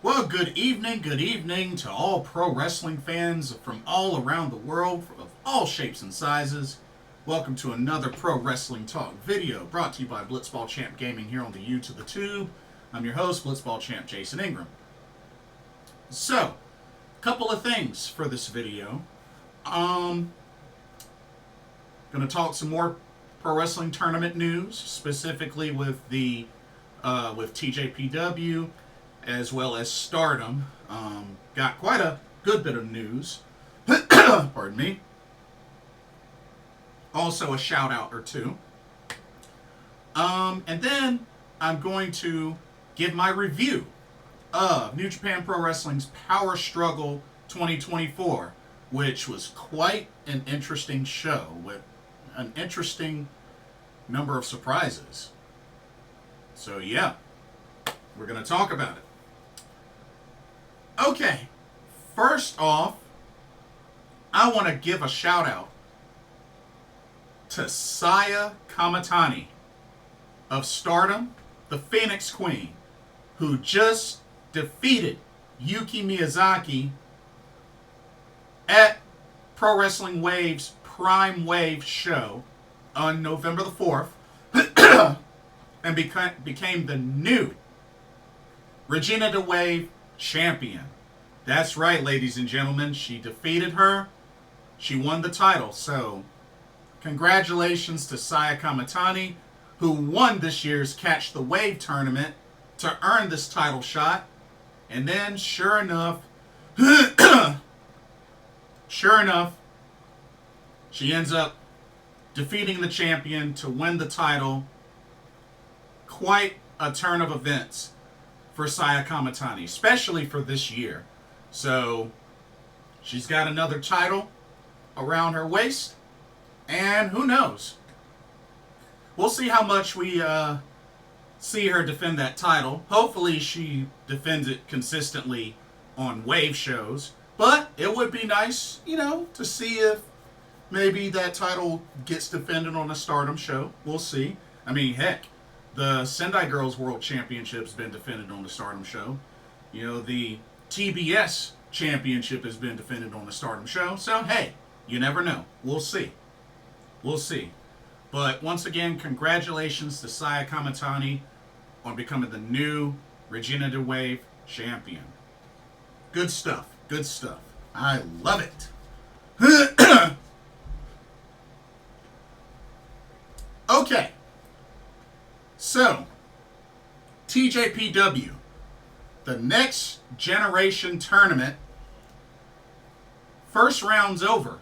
Well, good evening to all pro wrestling fans from all around the world, of all shapes and sizes. Welcome to another Pro Wrestling Talk video brought to you by Blitzball Champ Gaming here on the U to the Tube. I'm your host, Blitzball Champ Jason Ingram. So, a couple of things for this video. Gonna talk some more pro wrestling tournament news, specifically with the with TJPW as well as Stardom. Got quite a good bit of news. Pardon me. Also a shout out or two. And then I'm going to give my review of New Japan Pro Wrestling's Power Struggle 2024, which was quite an interesting show with an interesting number of surprises. So yeah, we're going to talk about it. Okay, first off, I want to give a shout out to Saya Kamatani of Stardom, the Phoenix Queen, who just defeated Yuki Miyazaki at Pro Wrestling Wave's Prime Wave show on November the 4th and became the new Regina de Wave champion. That's right, ladies and gentlemen. She defeated her. She won the title. So, congratulations to Saya Kamatani, who won this year's Catch the Wave tournament to earn this title shot. And then, sure enough, she ends up defeating the champion to win the title. Quite a turn of events for Saya Kamatani, especially for this year. So, she's got another title around her waist, and who knows? We'll see how much we see her defend that title. Hopefully she defends it consistently on Wave shows, but it would be nice, to see if maybe that title gets defended on a Stardom show. We'll see. I mean, heck, the Sendai Girls World Championship's been defended on the Stardom show. The TBS Championship has been defended on the Stardom show. So, hey, you never know. We'll see. We'll see. But once again, congratulations to Saya Kamatani on becoming the new Regina de Wave champion. Good stuff. Good stuff. I love it. Okay. So, TJPW, the Next Generation tournament, first round's over.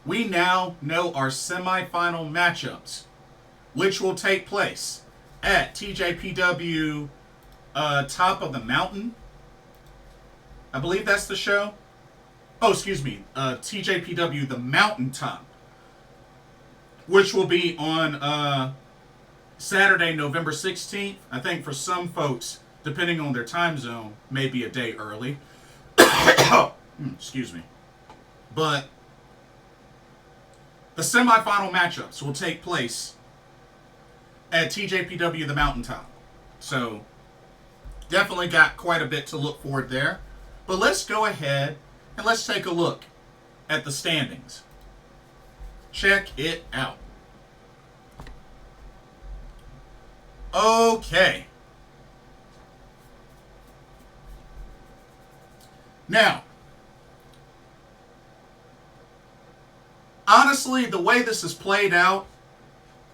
We now know our semifinal matchups, which will take place at TJPW Top of the Mountain. I believe that's the show. Oh, excuse me. TJPW The Mountaintop, which will be on Saturday, November 16th. I think for some folks, depending on their time zone, maybe a day early. Excuse me. But the semifinal matchups will take place at TJPW The Mountaintop. So, definitely got quite a bit to look forward there. But let's go ahead and let's take a look at the standings. Check it out. Okay. Now, honestly, the way this is played out,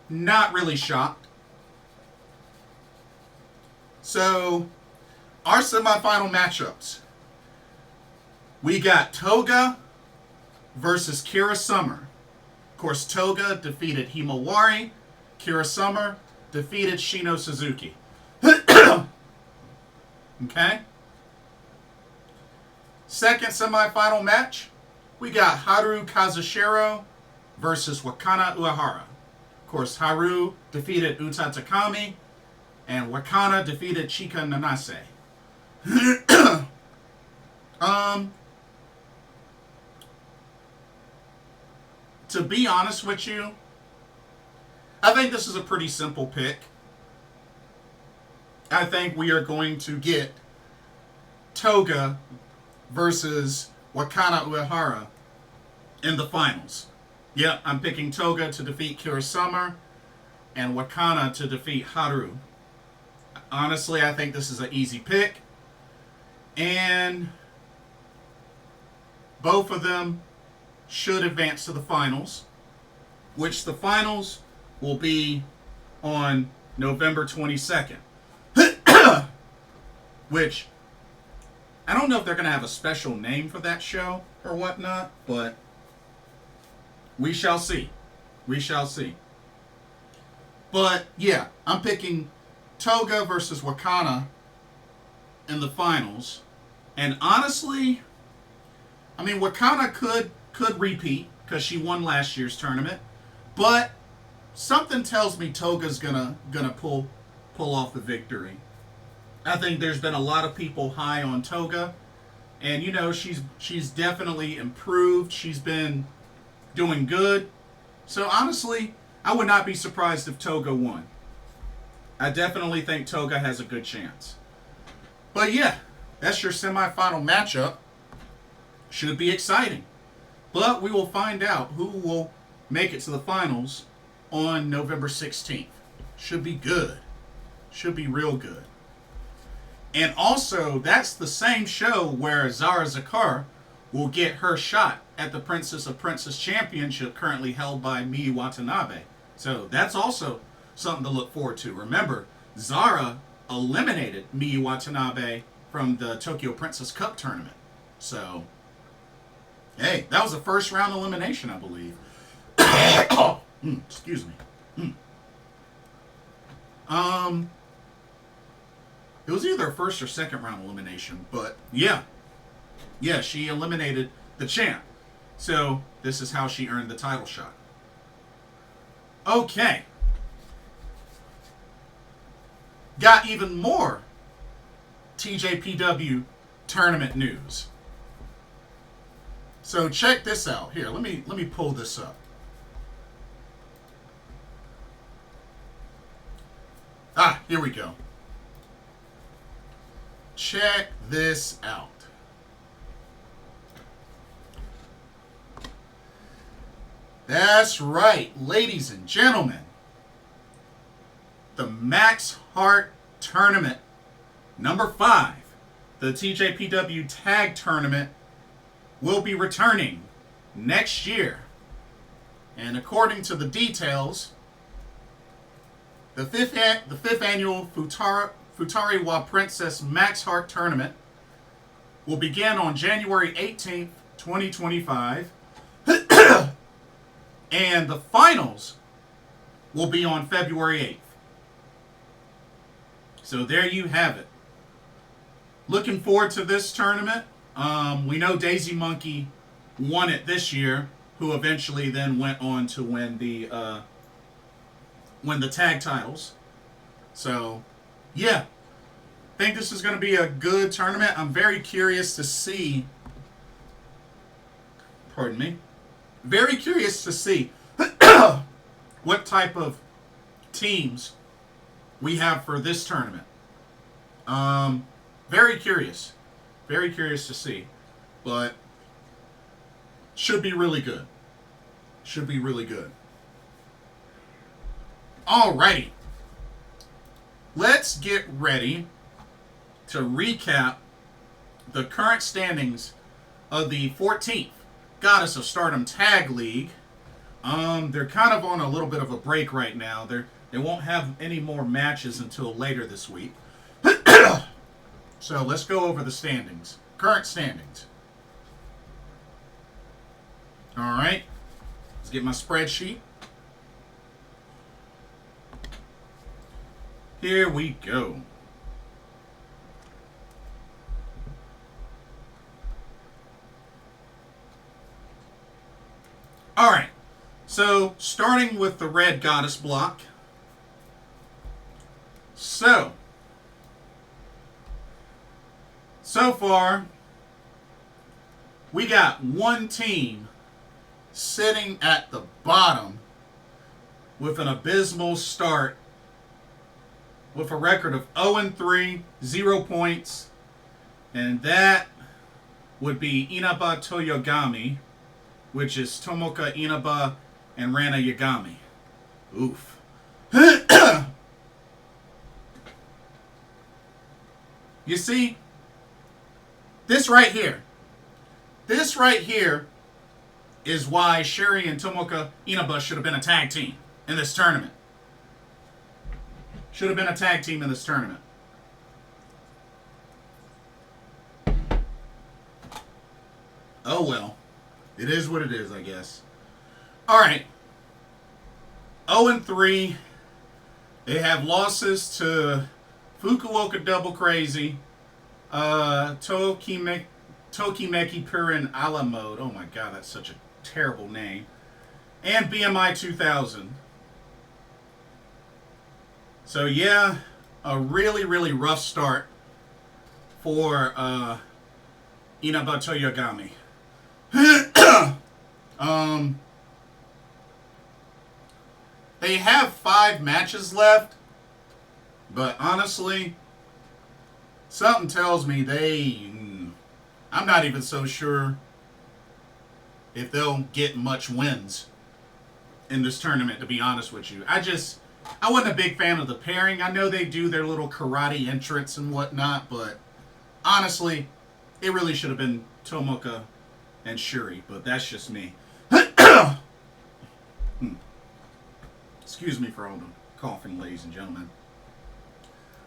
not really shocked. So, our semifinal matchups. We got Toga versus Kira Summer. Of course, Toga defeated Himawari. Kira Summer defeated Shino Suzuki. Okay? Second semifinal match, we got Haru Kazushiro versus Wakana Uehara. Of course, Haru defeated Uta Takami, and Wakana defeated Chika Nanase. To be honest with you, I think this is a pretty simple pick. I think we are going to get Toga versus Wakana Uehara in the finals. Yep, I'm picking Toga to defeat Kurosama and Wakana to defeat Haru. Honestly, I think this is an easy pick. And both of them should advance to the finals, which the finals will be on November 22nd. Which, I don't know if they're going to have a special name for that show or whatnot, but we shall see. We shall see. But, yeah, I'm picking Toga versus Wakana in the finals. And honestly, I mean, Wakana could repeat because she won last year's tournament. But something tells me Toga's gonna pull off the victory. I think there's been a lot of people high on Toga, and you know she's definitely improved. She's been doing good. So honestly, I would not be surprised if Toga won. I definitely think Toga has a good chance. But yeah, that's your semifinal matchup. Should be exciting. But we will find out who will make it to the finals on November 16th. Should be good. Should be real good. And also, that's the same show where Zara Zakar will get her shot at the Princess of Princess Championship currently held by Miyu Watanabe. So that's also something to look forward to. Remember, Zara eliminated Miyu Watanabe from the Tokyo Princess Cup tournament. So, hey, that was a first round elimination, I believe. Excuse me. It was either a first or second round elimination, but yeah. Yeah, she eliminated the champ. So, this is how she earned the title shot. Okay. Got even more TJPW tournament news. So check this out. Here, let me pull this up. Here we go. Check this out. That's right, ladies and gentlemen. The Max Heart Tournament, number 5, the TJPW Tag Tournament, will be returning next year. And according to the details, the fifth annual Futariwa Princess Max Heart Tournament will begin on January 18th, 2025. And the finals will be on February 8th. So there you have it. Looking forward to this tournament. We know Daisy Monkey won it this year, who eventually then went on to win the tag titles. So, yeah. I think this is going to be a good tournament. I'm very curious to see... Pardon me. Very curious to see what type of teams we have for this tournament. Very curious. Very curious to see. But should be really good. Should be really good. Alrighty. Let's get ready to recap the current standings of the 14th Goddess of Stardom Tag League. They're kind of on a little bit of a break right now. They won't have any more matches until later this week. So let's go over the standings. Current standings. Alright. Let's get my spreadsheet. Here we go. Alright, so starting with the Red Goddess block. So far, we got one team sitting at the bottom with an abysmal start with a record of 0-3, 0 points, And that would be Inaba Toyogami, which is Tomoka Inaba and Rana Yagami. Oof. You see, this right here is why Shuri and Tomoka Inaba should have been a tag team in this tournament. Should have been a tag team in this tournament. Oh well. It is what it is, I guess. Alright. 0-3. They have losses to Fukuoka Double Crazy, Tokimeki Purin a la Mode. Oh my god, that's such a terrible name. And BMI 2000. So yeah, a really, really rough start for Inaba Toyogami. They have 5 matches left, but honestly, something tells me I'm not even so sure if they'll get much wins in this tournament, to be honest with you. I wasn't a big fan of the pairing. I know they do their little karate entrance and whatnot, but honestly, it really should have been Tomoka and Shuri, but that's just me. Excuse me for all the coughing, ladies and gentlemen.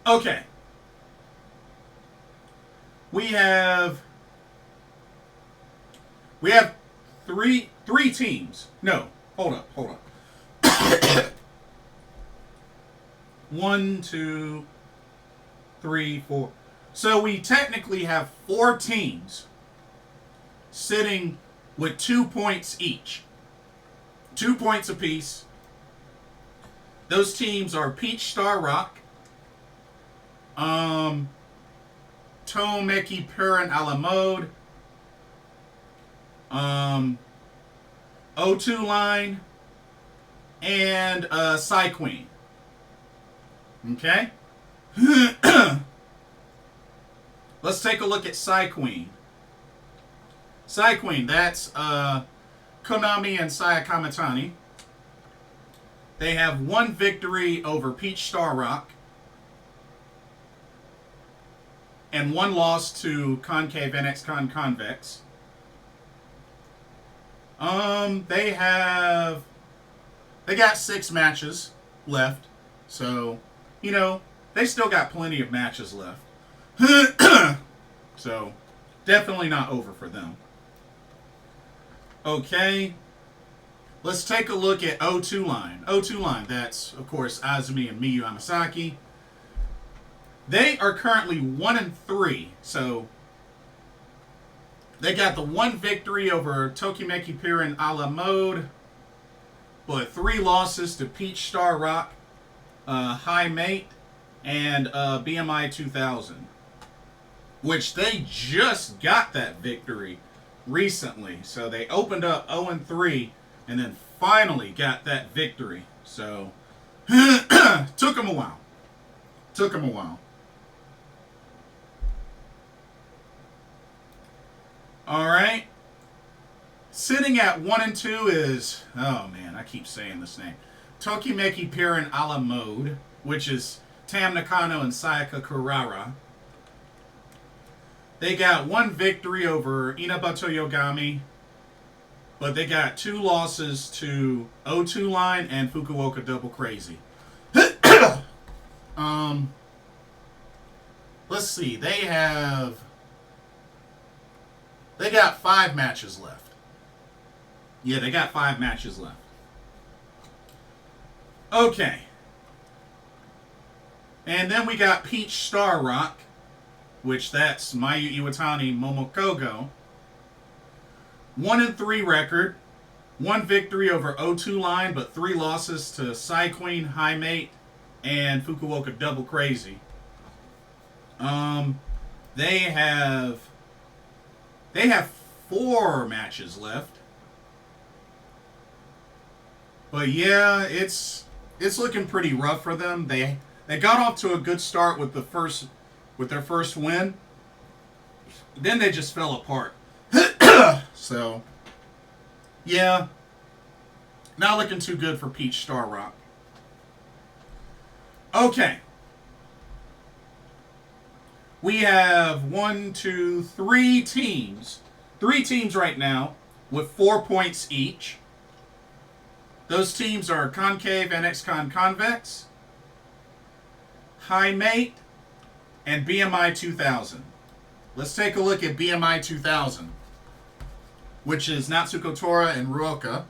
Okay. We have three teams. No, hold up. 1, 2, 3, 4. So we technically have 4 teams sitting with 2 points each. 2 points apiece. Those teams are Peach Star Rock, Tomoaki Purin a la Mode, O2 Line, and Psy Queen. Okay? Let's take a look at Psy Queen. Psy Queen, that's Konami and Saya Kamitani. They have 1 victory over Peach Star Rock and 1 loss to Concave NX Convex. They got 6 matches left, so they still got plenty of matches left. So definitely not over for them. Okay. Let's take a look at O2 Line. O2 Line, that's, of course, Azumi and Miyu Amasaki. They are currently 1-3, so they got the 1 victory over Tokimeki Purin a la Mode, but 3 losses to Peach Star Rock, High Mate, and BMI 2000, which they just got that victory recently. So they opened up 0-3, and then finally got that victory. So, took them a while. Alright. Sitting at 1-2 is, oh man, I keep saying this name, Tokimeki Purin a la Mode, which is Tam Nakano and Sayaka Kurara. They got 1 victory over Inaba Toyogami, but they got 2 losses to O2 Line and Fukuoka Double Crazy. Let's see. They got 5 matches left. Yeah, they got 5 matches left. Okay. And then we got Peach Star Rock, which that's Mayu Iwatani Momokogo. 1-3 record. 1 victory over O2 Line, but 3 losses to Psy Queen, High Mate, and Fukuoka Double Crazy. They have 4 matches left. But yeah, it's looking pretty rough for them. They got off to a good start with their first win. Then they just fell apart. So, yeah. Not looking too good for Peach Star Rock. Okay. We have 3 teams. 3 teams right now with 4 points each. Those teams are Concave, NX Convex, High Mate, and BMI 2000. Let's take a look at BMI 2000, which is Natsuko Tora and Ruoka.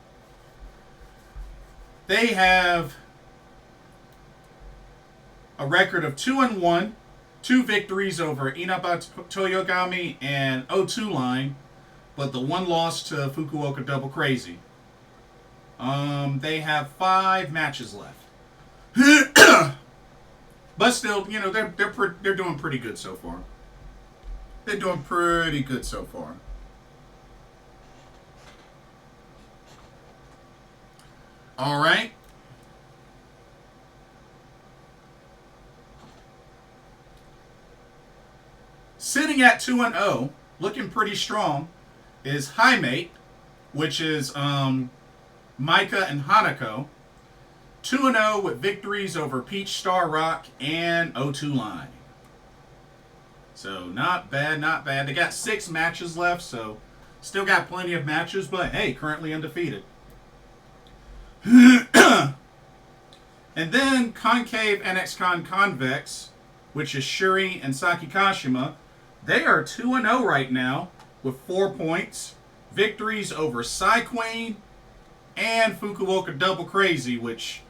They have a record of 2-1, 2 victories over Inaba Toyogami and O2 Line, but the 1 loss to Fukuoka Double Crazy. They have 5 matches left. But still, you know, they're doing pretty good so far. They're doing pretty good so far. All right. Sitting at 2-0, looking pretty strong, is High Mate, which is Micah and Hanako. 2-0 with victories over Peach Star Rock and O2 Line. So not bad, not bad. They got 6 matches left, so still got plenty of matches, but hey, currently undefeated. And then Concave NX Convex, which is Shuri and Saki Kashima. They are 2-0 right now with 4 points. Victories over Psy Queen and Fukuoka Double Crazy, which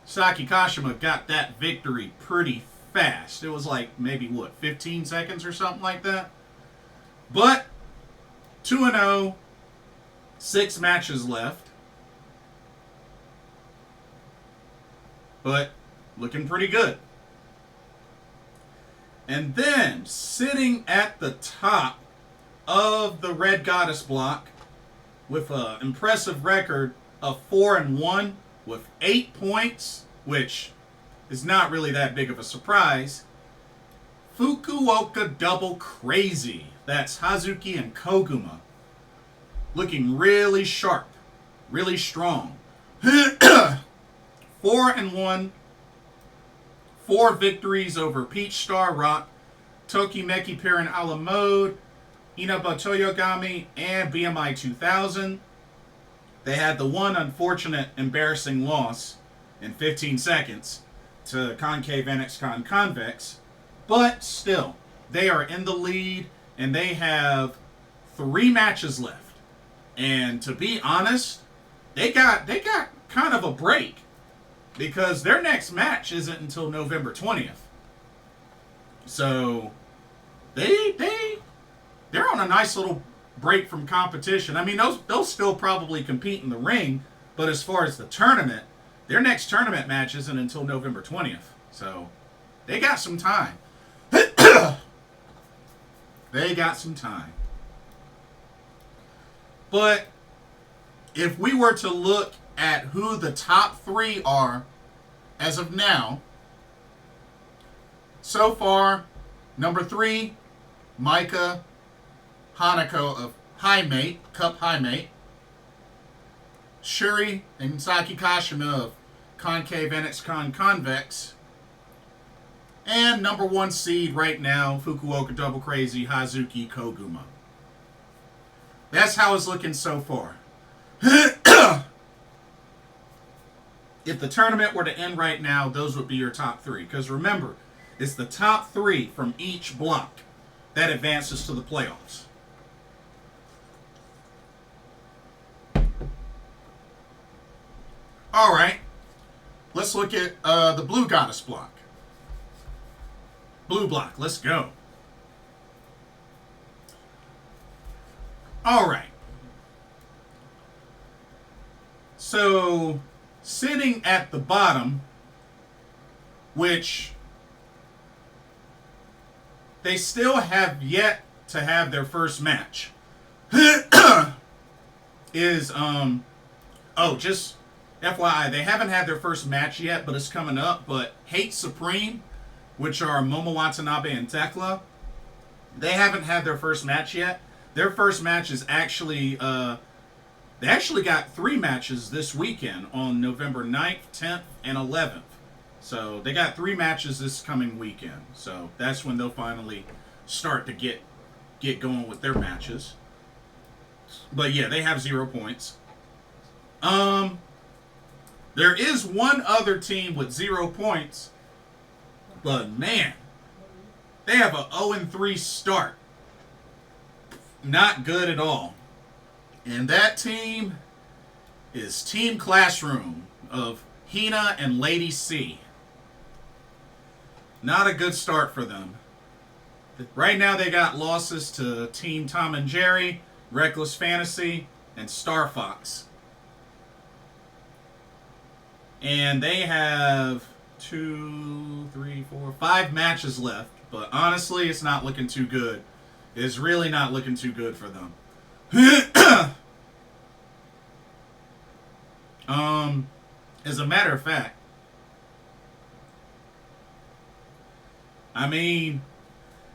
Saki Kashima got that victory pretty fast. It was like maybe, 15 seconds or something like that? But 2-0, 6 matches left. But looking pretty good. And then, sitting at the top of the Red Goddess block with an impressive record of 4-1 with 8 points, which is not really that big of a surprise, Fukuoka Double Crazy. That's Hazuki and Koguma. Looking really sharp, really strong. 4-1, 4 victories over Peach Star Rock, Tokimeki Piran a la Mode, Inaba Toyogami, and BMI 2000. They had the one unfortunate, embarrassing loss in 15 seconds to Concave NX Convex, but still, they are in the lead, and they have 3 matches left. And to be honest, they got kind of a break, because their next match isn't until November 20th. So they're on a nice little break from competition. I mean, they'll still probably compete in the ring, but as far as the tournament, their next tournament match isn't until November 20th. So they got some time. They got some time. But if we were to look at who the top 3 are as of now, so far, number 3, Micah Hanako of High Mate, Cup High Mate. Shuri and Saki Kashima of Concave NX Convex. And number 1 seed right now, Fukuoka Double Crazy, Hazuki Koguma. That's how it's looking so far. If the tournament were to end right now, those would be your top 3. Because remember, it's the top 3 from each block that advances to the playoffs. Alright, let's look at the Blue Goddess block. Blue block, let's go. Alright. So, sitting at the bottom, which they still have yet to have their first match, is, just FYI, they haven't had their first match yet, but it's coming up. But Hate Supreme, which are Momo Watanabe and Tekla, They haven't had their first match yet. Their first match is actually, they actually got 3 matches this weekend on November 9th, 10th, and 11th. So they got 3 matches this coming weekend. So that's when they'll finally start to get going with their matches. But yeah, they have 0 points. There is one other team with 0 points, but man, they have a 0-3 start. Not good at all. And that team is Team Classroom of Hina and Lady C. Not a good start for them. Right now they got losses to Team Tom and Jerry, Reckless Fantasy, and Star Fox. And they have 5 matches left. But honestly, it's not looking too good. It's really not looking too good for them. As a matter of fact, I mean,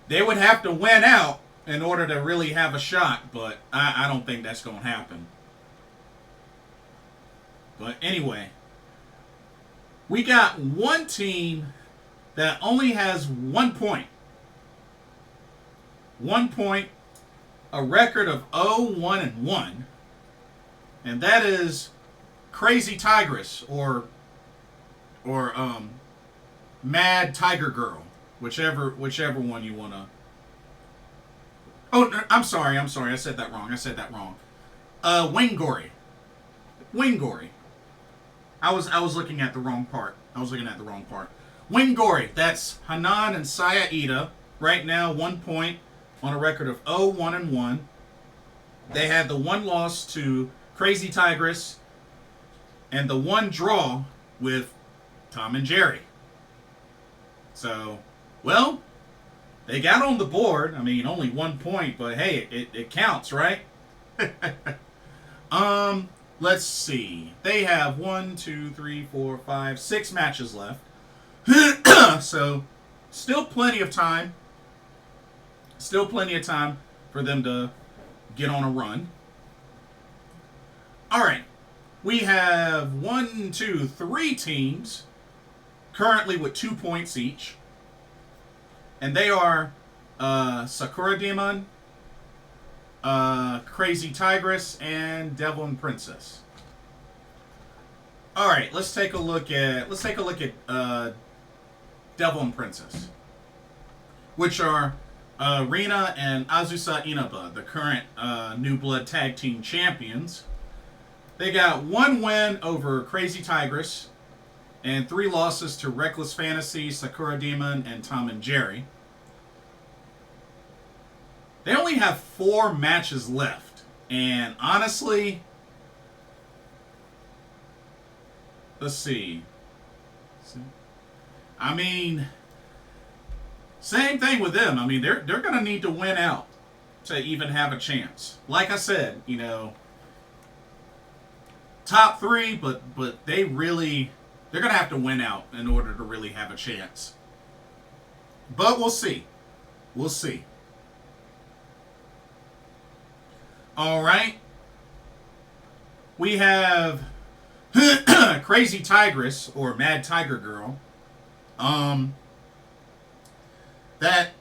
they would have to win out in order to really have a shot, but I don't think that's going to happen. But anyway, we got one team that only has 1 point. 1 point, a record of 0-1-1, and that is Crazy Tigress or Mad Tiger Girl, whichever one you wanna. Oh, I'm sorry. I said that wrong. Wingory. I was looking at the wrong part. Wingory. That's Hanan and Saya Ida. Right now, 1 point on a record of 0-1-1. They had the 1 loss to Crazy Tigress and the 1 draw with Tom and Jerry. So, well, they got on the board. I mean, only 1 point, but hey, it counts, right? Let's see. They have 6 matches left. So, still plenty of time. Still plenty of time for them to get on a run. All right. We have 3 teams currently with 2 points each. And they are Sakura Demon, Crazy Tigress, and Devil and Princess. All right, let's take a look at Devil and Princess, which are Rina and Azusa Inaba, the current New Blood Tag Team Champions. They got 1 win over Crazy Tigress and 3 losses to Reckless Fantasy, Sakura Demon, and Tom and Jerry. They only have 4 matches left. And honestly, let's see. I mean, same thing with them. I mean, they're going to need to win out to even have a chance. Like I said, you know, top 3, but they're going to have to win out in order to really have a chance. But we'll see. We'll see. All right. We have Crazy Tigress or Mad Tiger Girl. That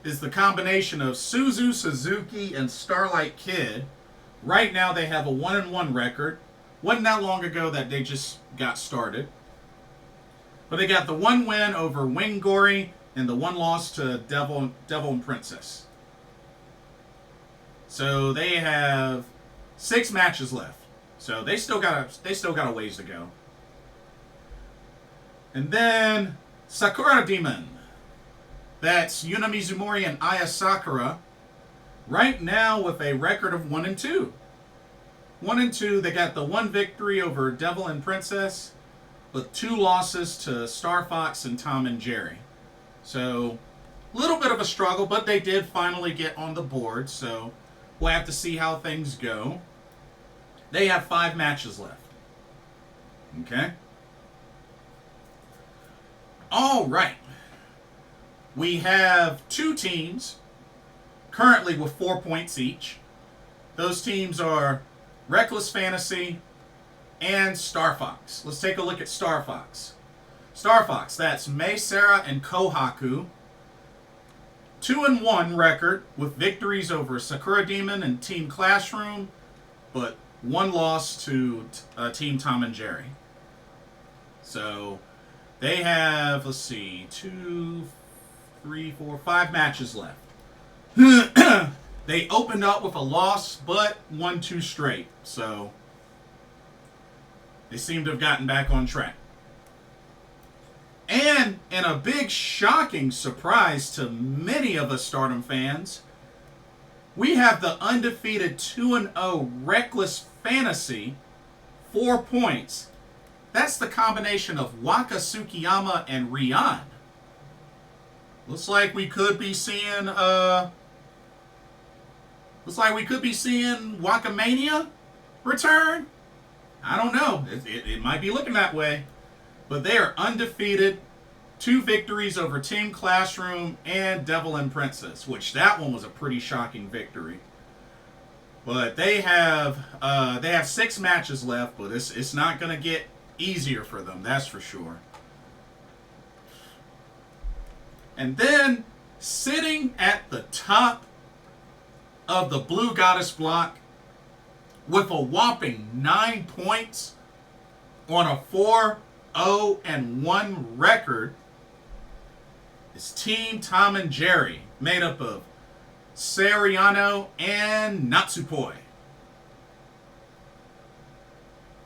is the combination of Suzu Suzuki and Starlight Kid. Right now they have a 1-1 record. Wasn't that long ago that they just got started. But they got the 1 win over Wingory and the 1 loss to Devil and Princess. So they have 6 matches left. So they still got a ways to go. And then Sakura Demon. That's Yuna Mizumori and Aya Sakura. Right now with a record of 1-2. 1-2, they got the 1 victory over Devil and Princess, with 2 losses to Star Fox and Tom and Jerry. So, a little bit of a struggle, but they did finally get on the board, so we'll have to see how things go. They have 5 matches left. Okay? All right. We have 2 teams currently with 4 points each. Those teams are Reckless Fantasy and Star Fox. Let's take a look at Star Fox. Star Fox, that's Mei Sara and Kohaku. 2-1 record with victories over Sakura Demon and Team Classroom, but one loss to Team Tom and Jerry. So they have, let's see, 2, 3, 4, 5 matches left. They opened up with a loss, but won 2 straight. So they seem to have gotten back on track. And in a big shocking surprise to many of us Stardom fans, we have the undefeated 2-0 Reckless Fantasy, 4 points. That's the combination of Waka Tsukiyama and Rian. Looks like we could be seeing Wakamania return. I don't know. It might be looking that way. But they are undefeated. 2 victories over Team Classroom and Devil and Princess, which that one was a pretty shocking victory. But they have 6 matches left, but it's not going to get easier for them, that's for sure. And then, sitting at the top of the Blue Goddess block with a whopping 9 points on a 4-0-1 record is Team Tom and Jerry, made up of Yano and Natsupoi.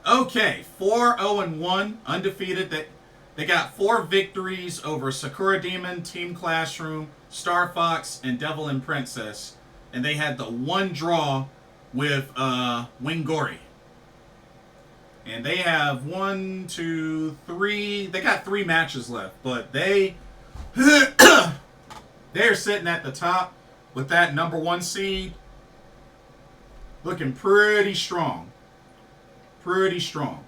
Okay, 4-0-1, undefeated. They got 4 victories over Sakura Demon, Team Classroom, Star Fox, and Devil and Princess. And they had the 1 draw with Wingori. And they have 1, 2, 3. They got 3 matches left, but they're sitting at the top with that number 1 seed, looking pretty strong. Pretty strong.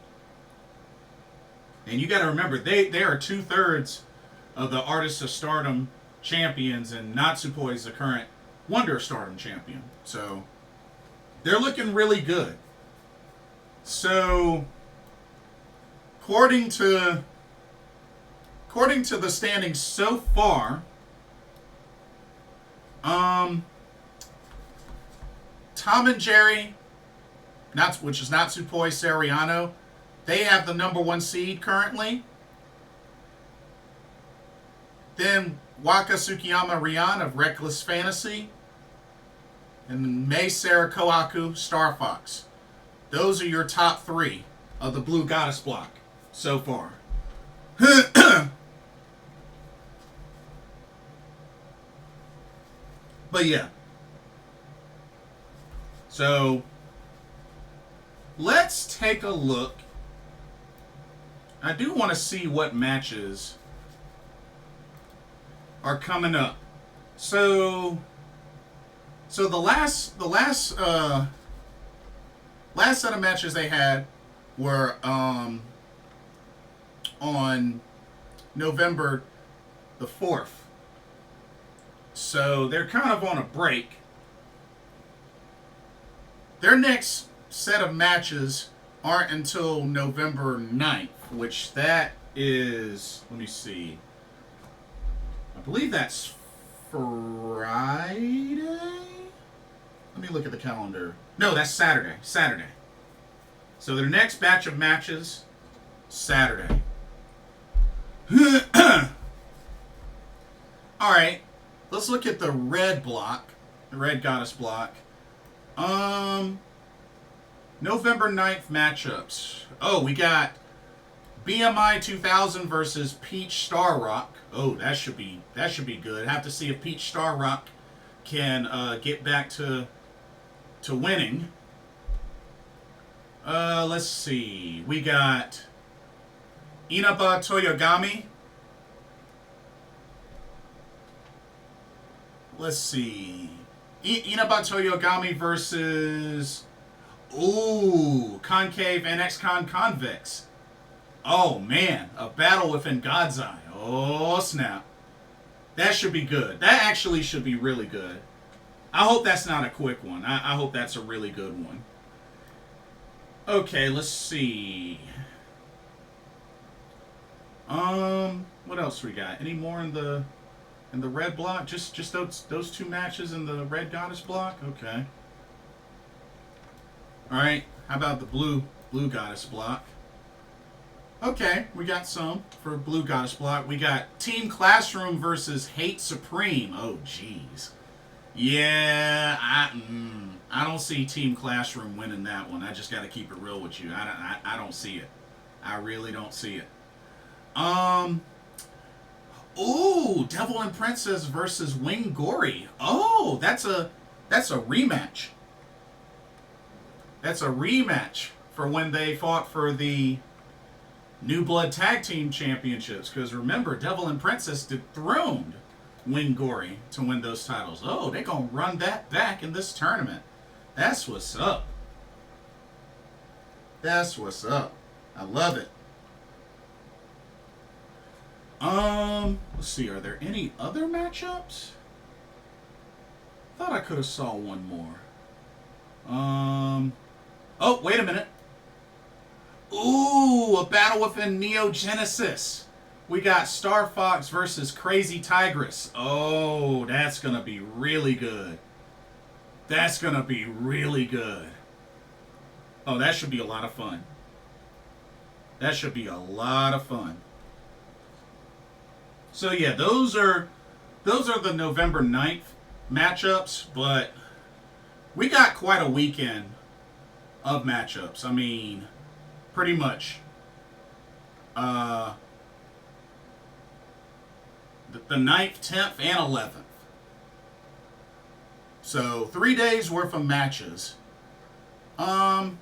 And you got to remember, they are 2/3 of the Artists of Stardom champions, and Natsupoi is the current Wonder Stardom champion. So they're looking really good. So according to the standings so far, Tom and Jerry, which is Natsupoi, Seriano, they have the number 1 seed currently. Then Waka Tsukiyama Rian of Reckless Fantasy. And Mei Sara Kohaku, Star Fox. Those are your top 3 of the Blue Goddess block so far. But yeah. So let's take a look. I do want to see what matches are coming up. So the last set of matches they had were on November the 4th. So they're kind of on a break. Their next set of matches aren't until November 9th, which that is, let me see, I believe that's Friday? Let me look at the calendar. No, that's Saturday. So their next batch of matches, Saturday. Alright, let's look at the red block, the Red Goddess block. November 9th matchups. Oh, we got BMI 2000 versus Peach Star Rock. Oh, that should be good. Have to see if Peach Star Rock can get back to winning. Let's see. We got Inaba Toyogami. Let's see. Inaba Toyogami versus Concave and X-Con Convex. Oh man, a battle within God's Eye. Oh snap. That should be good. That actually should be really good. I hope that's not a quick one. I hope that's a really good one. Okay, let's see. What else we got? Any more in the red block? Just those two matches in the red goddess block? Okay. Alright, how about the blue goddess block? Okay, we got some for blue goddess block. We got Team Classroom versus Hate Supreme. Oh, jeez. Yeah, I don't see Team Classroom winning that one. I just got to keep it real with you. I don't see it. I really don't see it. Ooh, Devil and Princess versus Wing Gory. Oh, that's a rematch. That's a rematch for when they fought for the New Blood Tag Team Championships. Because remember, Devil and Princess dethroned Wing Gory to win those titles. Oh, they're going to run that back in this tournament. That's what's up. That's what's up. I love it. Let's see, are there any other matchups? Thought I could have saw one more. Oh, wait a minute. Ooh, a battle within Neo Genesis. We got Star Fox versus Crazy Tigress. Oh, that's gonna be really good. That's gonna be really good. Oh, that should be a lot of fun. That should be a lot of fun. So yeah, those are the November 9th matchups, but we got quite a weekend of matchups. I mean, pretty much. The 9th, 10th, and 11th. So 3 days worth of matches. You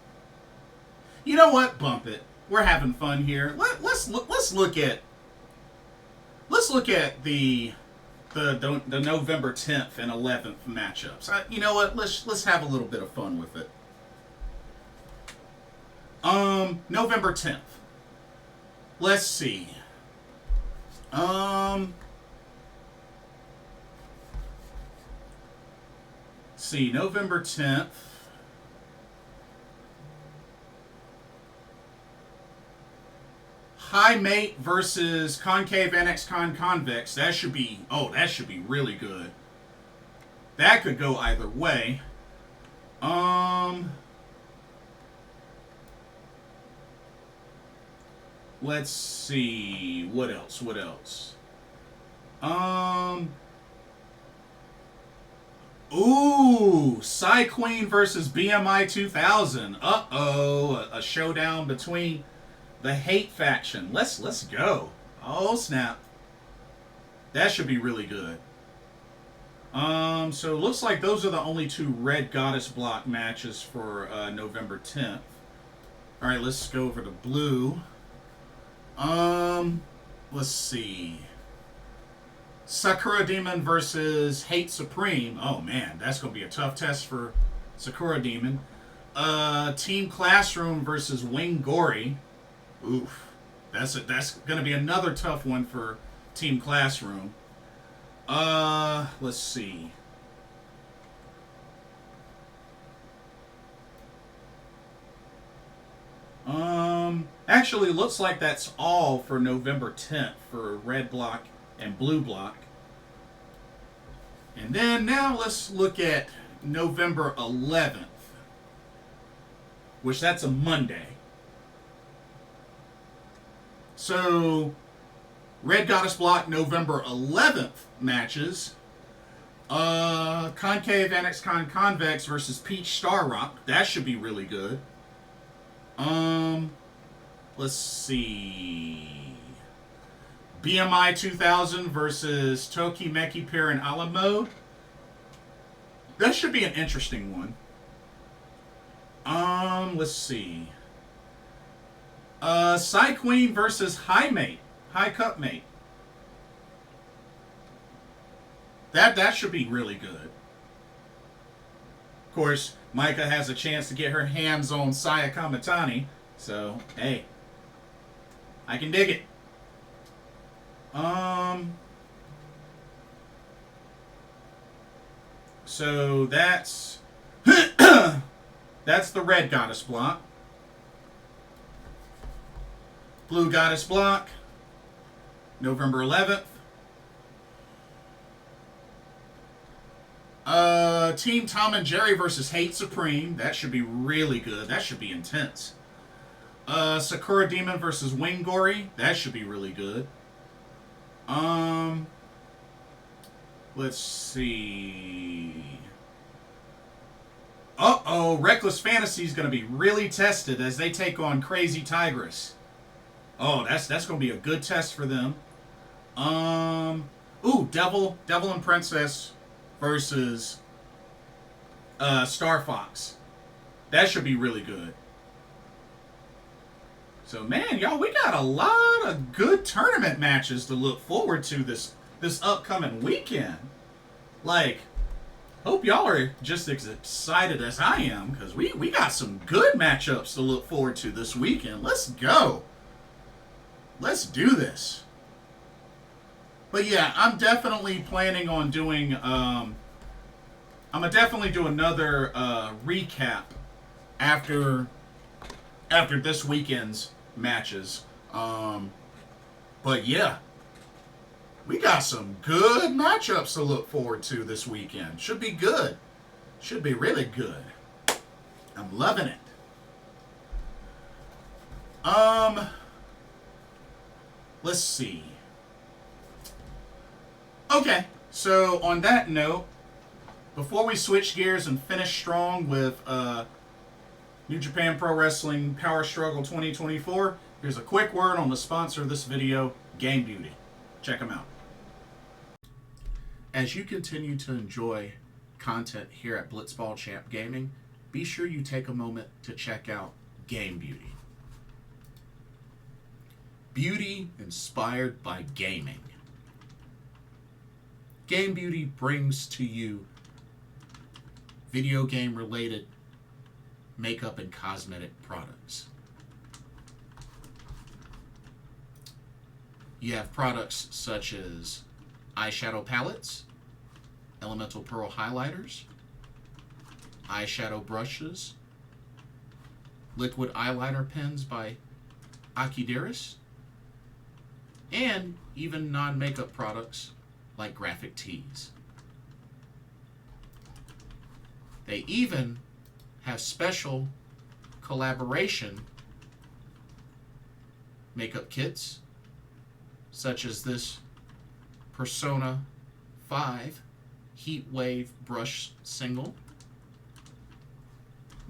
know what? Bump it. We're having fun here. Let's look at the November 10th and 11th matchups. You know what? Let's have a little bit of fun with it. November 10th. Let's see. November 10th. High Mate versus Concave NX Convex. That should be really good. That could go either way. Let's see. What else? Ooh, Psy Queen versus BMI 2000. Uh-oh, a showdown between the Hate faction. Let's go. Oh, snap. That should be really good. So it looks like those are the only two Red Goddess block matches for November 10th. All right, let's go over to blue. Let's see. Sakura Demon versus Hate Supreme. Oh man, that's gonna be a tough test for Sakura Demon. Team Classroom versus Wing Gory. Oof, that's gonna be another tough one for Team Classroom. Let's see. Actually, looks like that's all for November 10th for Red Block and Blue Block. And then now let's look at November 11th, which that's a Monday. So, Red Goddess Block November 11th matches. Concave Annex Convex versus Peach Star Rock. That should be really good. Let's see. BMI 2000 versus Toki Meki Pair and Ala Mode. That should be an interesting one. Let's see. Psy Queen versus High Mate. High Cup Mate. That should be really good. Of course, Micah has a chance to get her hands on Saya Kamitani. So, hey. I can dig it. So that's that's the red goddess block. Blue goddess block, November 11th. Team Tom and Jerry versus Hate Supreme. That should be really good. That should be intense. Sakura Demon versus Wing Gory. That should be really good. Let's see. Uh-oh, Reckless Fantasy is going to be really tested as they take on Crazy Tigress. Oh, that's going to be a good test for them. Devil and Princess versus Star Fox. That should be really good. So, man, y'all, we got a lot of good tournament matches to look forward to this upcoming weekend. Like, hope y'all are just as excited as I am, because we got some good matchups to look forward to this weekend. Let's go. Let's do this. But yeah, I'm definitely planning on doing, I'm going to definitely do another recap after this weekend's matches. But yeah, we got some good matchups to look forward to this weekend. Should be good. Should be really good. I'm loving it. Let's see. Okay, so on that note, before we switch gears and finish strong with New Japan Pro Wrestling Power Struggle 2024, here's a quick word on the sponsor of this video, Game Beauty. Check them out. As you continue to enjoy content here at Blitzball Champ Gaming, be sure you take a moment to check out Game Beauty. Beauty inspired by gaming. Game Beauty brings to you video game related makeup and cosmetic products. You have products such as eyeshadow palettes, elemental pearl highlighters, eyeshadow brushes, liquid eyeliner pens by Akideris, and even non-makeup products like graphic tees. They even have special collaboration makeup kits, such as this Persona 5 Heat Wave Brush Single,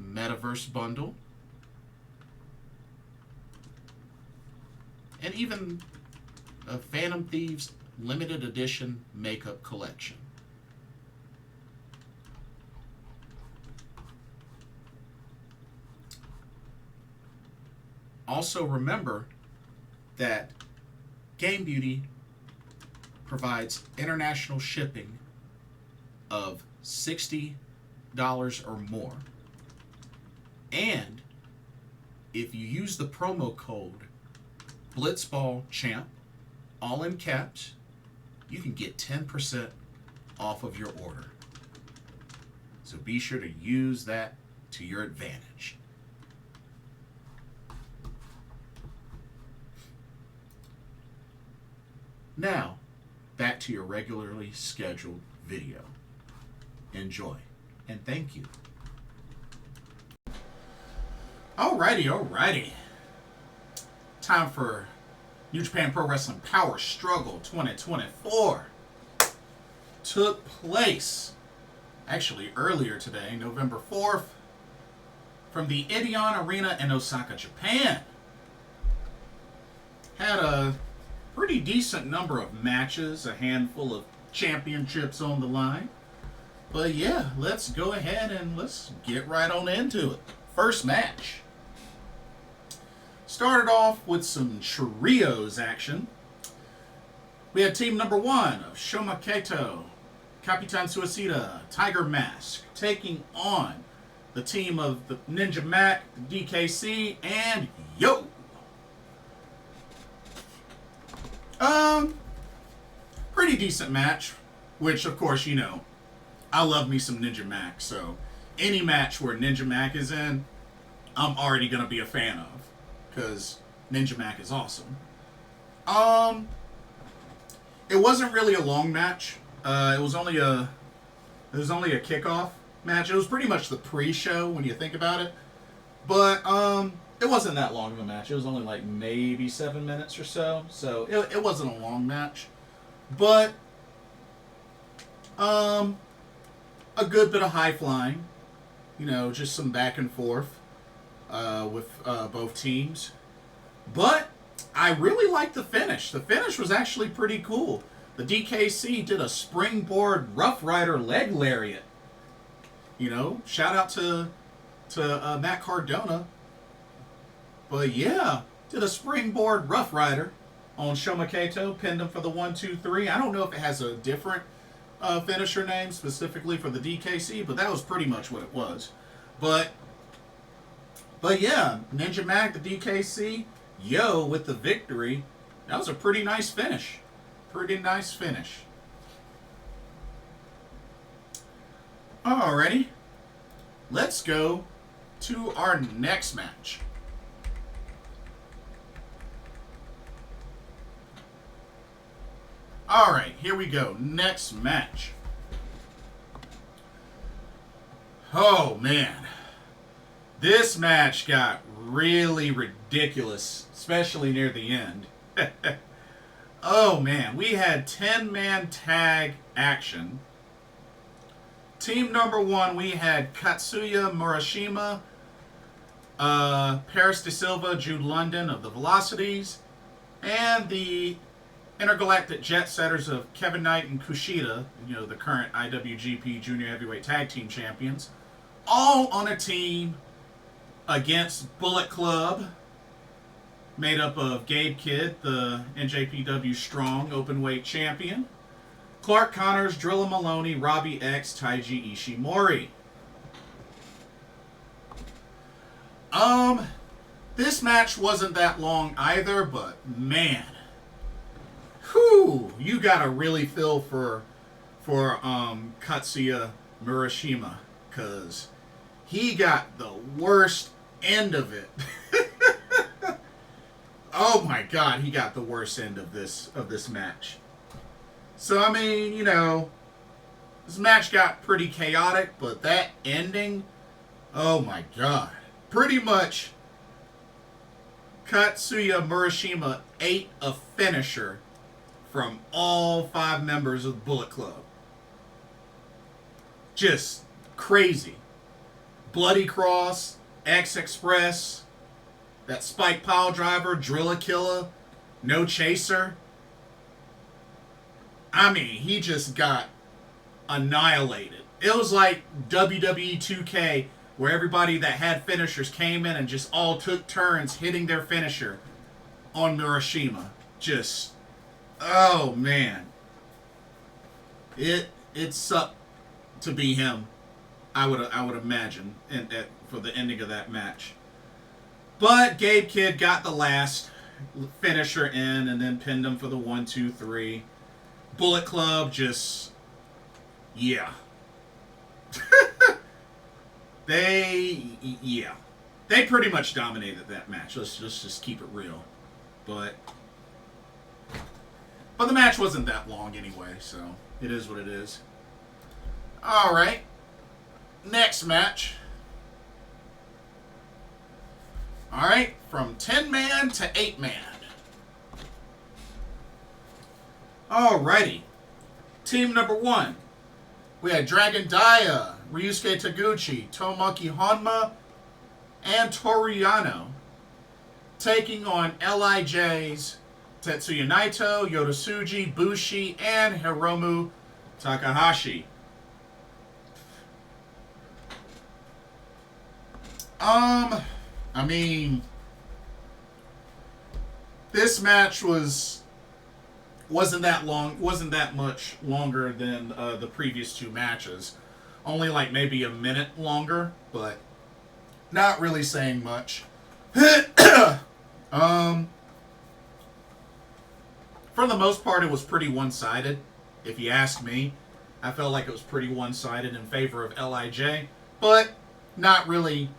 Metaverse Bundle, and even a Phantom Thieves limited edition makeup collection. Also remember that Game Beauty provides international shipping of $60 or more. And if you use the promo code BlitzballChamp, all in caps, you can get 10% off of your order. So be sure to use that to your advantage. Now, back to your regularly scheduled video. Enjoy, and thank you. Alrighty. Time for New Japan Pro Wrestling Power Struggle 2024. Took place, actually earlier today, November 4th, from the Edion Arena in Osaka, Japan. Had a pretty decent number of matches, a handful of championships on the line. But yeah, let's go ahead and let's get right on into it. First match. Started off with some trios action. We had team number 1 of Shoma Kato, Capitan Suicida, Tiger Mask, taking on the team of the Ninja Mack, the DKC, and Yo! Pretty decent match, which of course, you know, I love me some Ninja Mack, so any match where Ninja Mack is in, I'm already gonna be a fan of, because Ninja Mack is awesome. It wasn't really a long match. It was only a kickoff match. It was pretty much the pre-show when you think about it, but it wasn't that long of a match. It was only like maybe 7 minutes or so, so it wasn't a long match, but a good bit of high flying, just some back and forth with both teams. But I really liked the finish. The finish was actually pretty cool. The DKC did a springboard Rough Rider leg lariat. Shout out to Matt Cardona. But yeah, did a springboard Rough Rider on Shoma Kato, pinned him for the 1-2-3. I don't know if it has a different finisher name specifically for the DKC, but that was pretty much what it was. But yeah, Ninja Mack, the DKC, with the victory. That was a pretty nice finish. Pretty nice finish. Alrighty, let's go to our next match. Alright, here we go. Next match. Oh, man. This match got really ridiculous, especially near the end. Oh, man. We had 10-man tag action. Team number 1, we had Katsuya Murashima, Paris de Silva, Jude London of the Velocities, and the Intergalactic Jet Setters of Kevin Knight and Kushida, the current IWGP Junior Heavyweight Tag Team Champions, all on a team against Bullet Club, made up of Gabe Kidd, the NJPW Strong Openweight Champion, Clark Connors, Drilla Moloney, Robbie X, Taiji, Ishimori. This match wasn't that long either, but man, whew, you gotta really feel for Katsuya Murashima, because he got the worst end of it. Oh my God, he got the worst end of this match. So I mean, this match got pretty chaotic, but that ending, oh my God, pretty much Katsuya Murashima ate a finisher from all 5 members of the Bullet Club. Just crazy. Bloody Cross, X Express, that Spike Pile Driver, Drilla Killer, No Chaser. I mean, he just got annihilated. It was like WWE 2K, where everybody that had finishers came in and just all took turns hitting their finisher on Murashima. Just, oh man. It sucked to be him, I would imagine, for the ending of that match. But Gabe Kidd got the last finisher in and then pinned him for the 1-2-3. Bullet Club just, yeah. They pretty much dominated that match. Let's just keep it real. But the match wasn't that long anyway, so it is what it is. All right. Next match. All right, from 10-man to 8-man. Alrighty. Team number 1. We had Dragon Dia, Ryusuke Taguchi, Tomoaki Honma, and Toru Yano, taking on LIJ's Tetsuya Naito, Yota Tsuji, BUSHI, and Hiromu Takahashi. I mean, this match wasn't that long, wasn't that much longer than the previous 2 matches. Only like maybe a minute longer, but not really saying much. For the most part, it was pretty one-sided, if you ask me. I felt like it was pretty one-sided in favor of LIJ, but not really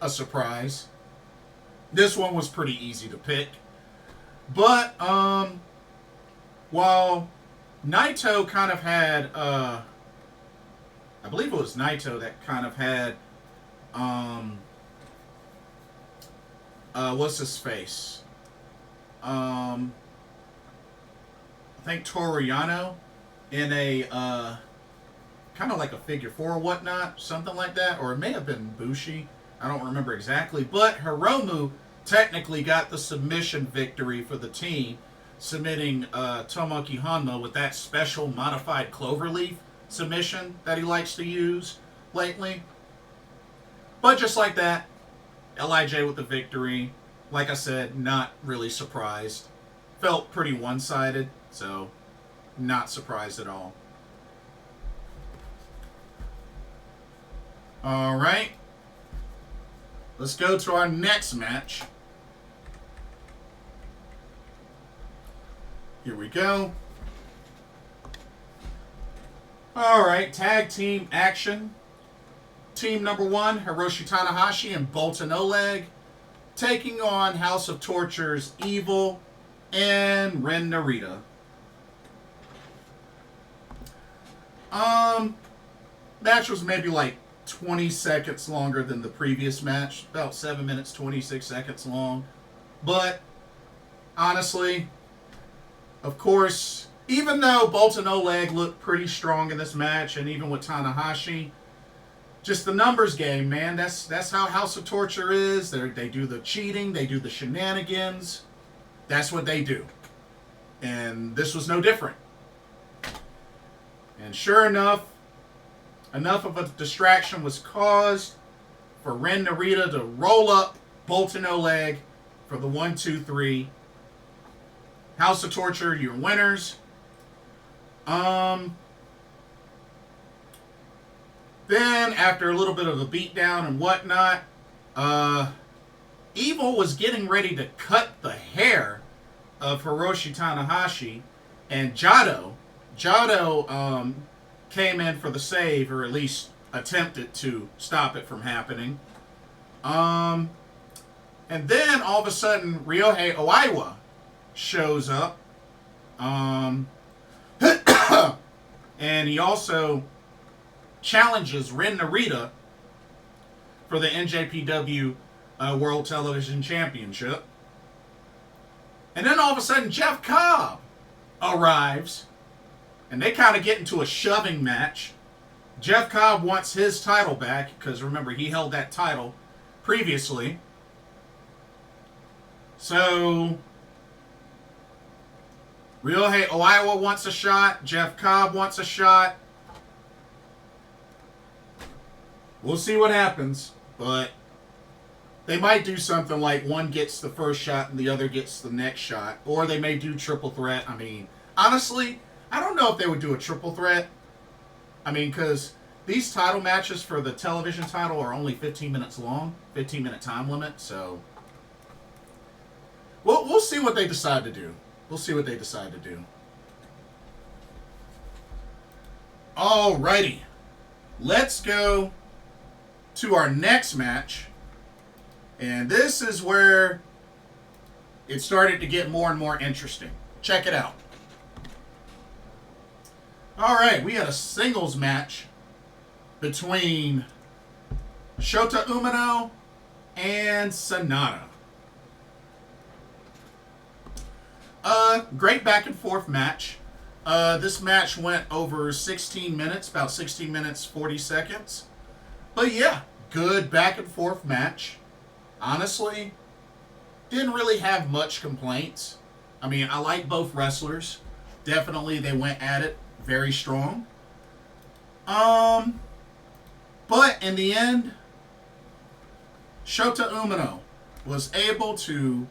a surprise. This one was pretty easy to pick. But, while Naito kind of had, I believe it was Naito that kind of had, what's his face? I think Toru Yano in a, kind of like a figure four or whatnot, something like that, or it may have been BUSHI. I don't remember exactly, but Hiromu technically got the submission victory for the team, submitting Tomoaki Honma with that special modified cloverleaf submission that he likes to use lately. But just like that, LIJ with the victory. Like I said, not really surprised. Felt pretty one-sided, so not surprised at all. All right. Let's go to our next match. Here we go. All right, tag team action. Team number 1, Hiroshi Tanahashi and Boltin Oleg, taking on House of Torture's Evil and Ren Narita. Match was maybe like 20 seconds longer than the previous match. About 7 minutes, 26 seconds long. But, honestly, of course, even though Boltin Oleg looked pretty strong in this match, and even with Tanahashi, just the numbers game, man. That's how House of Torture is. They do the cheating. They do the shenanigans. That's what they do. And this was no different. And sure enough of a distraction was caused for Ren Narita to roll up Boltin Oleg for the 1-2-3. House of Torture, your winners. Then, after a little bit of a beatdown and whatnot, Evil was getting ready to cut the hair of Hiroshi Tanahashi, and Jado came in for the save, or at least attempted to stop it from happening. And then, all of a sudden, Ryohei Oiwa shows up. And he also challenges Ren Narita for the NJPW World Television Championship. And then all of a sudden, Jeff Cobb arrives, and they kind of get into a shoving match. Jeff Cobb wants his title back, because remember, he held that title previously. So, Ryohei Oiwa wants a shot. Jeff Cobb wants a shot. We'll see what happens, but they might do something like one gets the first shot and the other gets the next shot. Or they may do triple threat. I mean, honestly, I don't know if they would do a triple threat. I mean, because these title matches for the television title are only 15 minutes long. 15-minute time limit, so we'll see what they decide to do. We'll see what they decide to do. Alrighty. Let's go to our next match. And this is where it started to get more and more interesting. Check it out. Alright, we had a singles match between Shota Umino and Sanada. Great back and forth match. This match went over 16 minutes, about 16 minutes, 40 seconds. But yeah, good back and forth match. Honestly, didn't really have much complaints. I mean, I like both wrestlers. Definitely they went at it very strong. But in the end, Shota Umino was able to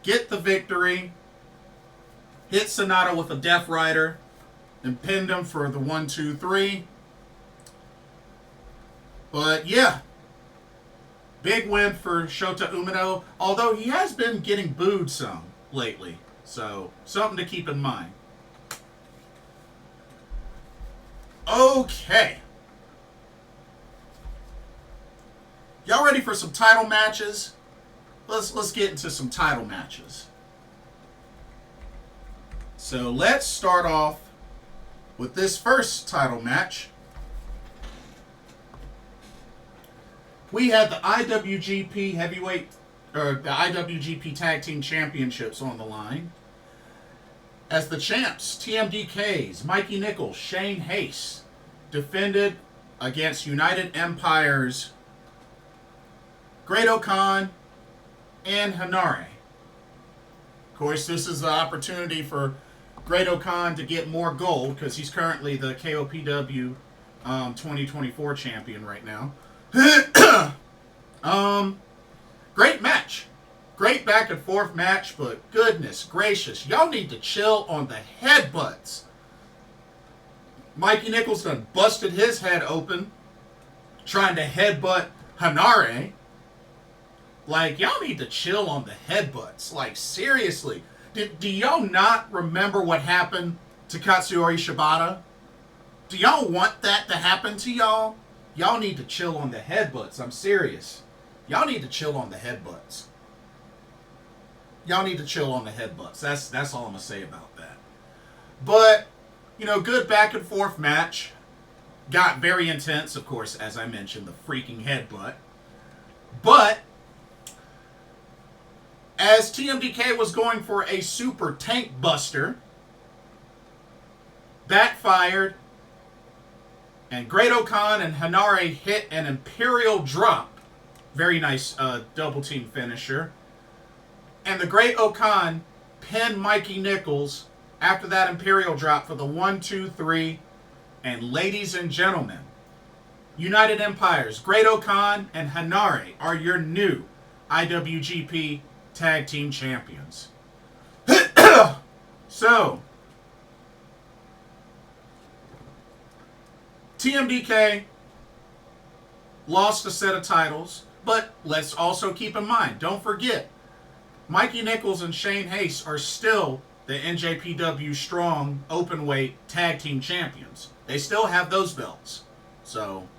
get the victory, hit Sanada with a Death Rider, and pinned him for the 1-2-3. But yeah, big win for Shota Umino, although he has been getting booed some lately. So, something to keep in mind. Okay. Y'all ready for some title matches? Let's get into some title matches. So let's start off with this first title match. We had the IWGP Heavyweight, or the IWGP Tag Team Championships on the line. As the champs, TMDK's Mikey Nicholls, Shane Haste, defended against United Empire's Great-O-Khan and Hanare. Of course, this is the opportunity for Great-O-Khan to get more gold because he's currently the KOPW 2024 champion right now. Great match. Great back and forth match, but goodness gracious, y'all need to chill on the headbutts. Mikey Nicholls done busted his head open trying to headbutt Hanare. Like, y'all need to chill on the headbutts. Like, seriously. Do y'all not remember what happened to Katsuyori Shibata? Do y'all want that to happen to y'all? Y'all need to chill on the headbutts. I'm serious. Y'all need to chill on the headbutts. Y'all need to chill on the headbutts. That's all I'm going to say about that. But, you know, good back and forth match. Got very intense, of course, as I mentioned, the freaking headbutt. But as TMDK was going for a super tank buster, backfired, and Great-O-Khan and Hanare hit an Imperial drop. Very nice double team finisher. And the Great-O-Khan pinned Mikey Nicholls after that Imperial drop for the 1, 2, 3. And ladies and gentlemen, United Empires, Great-O-Khan and Hanare are your new IWGP Tag Team Champions. So, TMDK lost a set of titles, but let's also keep in mind, don't forget, Mikey Nicholls and Shane Haste are still the NJPW Strong Openweight Tag Team Champions. They still have those belts. So,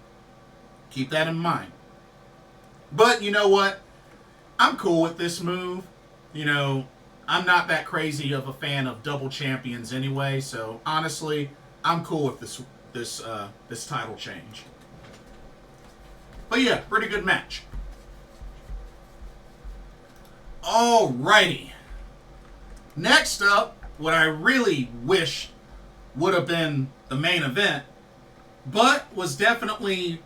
keep that in mind. But you know what? I'm cool with this move. You know, I'm not that crazy of a fan of double champions anyway, so honestly, I'm cool with this title change. But yeah, pretty good match. Alrighty. Next up, what I really wish would have been the main event, but was definitely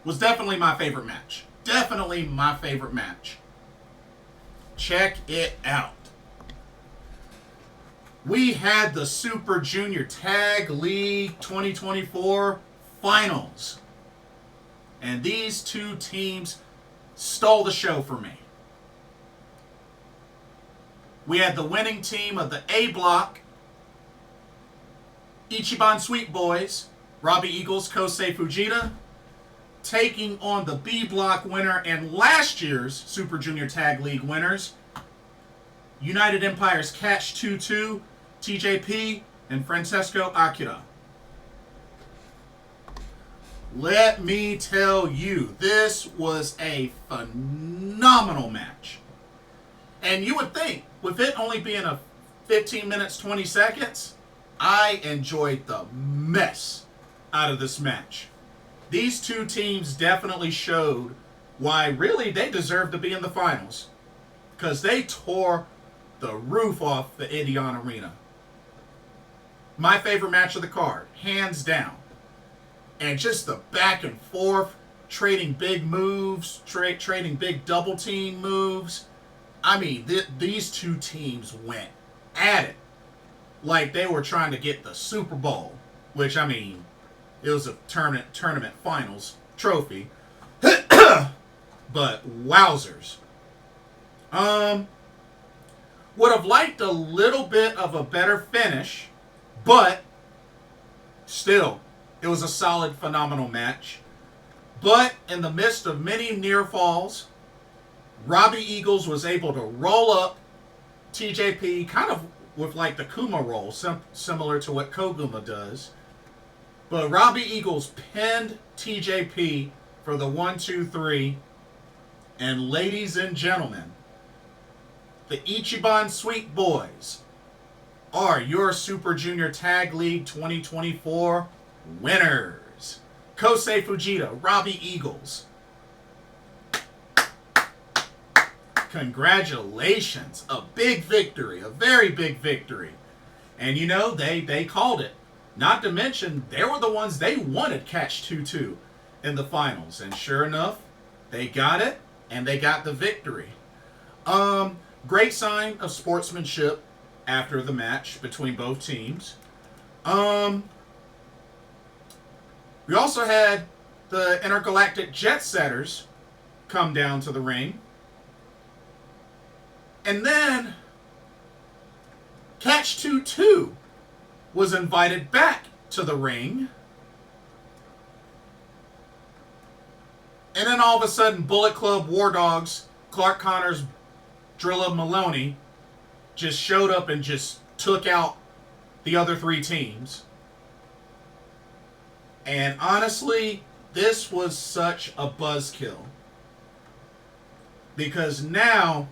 my favorite match. Definitely my favorite match. Check it out. We had the Super Junior Tag League 2024 Finals. And these two teams stole the show for me. We had the winning team of the A block, Ichiban Sweet Boys, Robbie Eagles, Kosei Fujita, taking on the B block winner and last year's Super Junior Tag League winners, United Empire's Catch 2-2, TJP, and Francesco Akira. Let me tell you, this was a phenomenal match. And you would think, with it only being a 15 minutes, 20 seconds, I enjoyed the mess out of this match. These two teams definitely showed why really they deserve to be in the finals. Because they tore the roof off the Ideon Arena. My favorite match of the card, hands down. And just the back and forth, trading big moves, trading big double team moves. I mean, these two teams went at it like they were trying to get the Super Bowl, which, I mean, it was a tournament finals trophy. But wowzers. Would have liked a little bit of a better finish, but still, it was a solid, phenomenal match. But in the midst of many near falls, Robbie Eagles was able to roll up TJP kind of with like the Kuma roll, similar to what Koguma does. But Robbie Eagles pinned TJP for the 1, 2, 3. And ladies and gentlemen, the Ichiban Sweet Boys are your Super Junior Tag League 2024 winners. Kosei Fujita, Robbie Eagles. Congratulations. A big victory. A very big victory. And you know, they called it. Not to mention, they were the ones they wanted Catch 2-2 in the finals. And sure enough, they got it. And they got the victory. Great sign of sportsmanship after the match between both teams. We also had the Intergalactic Jet Setters come down to the ring. And then Catch 2-2 was invited back to the ring. And then all of a sudden, Bullet Club, War Dogs, Clark Connors, Drilla, Moloney just showed up and just took out the other three teams. And honestly, this was such a buzzkill. Because now,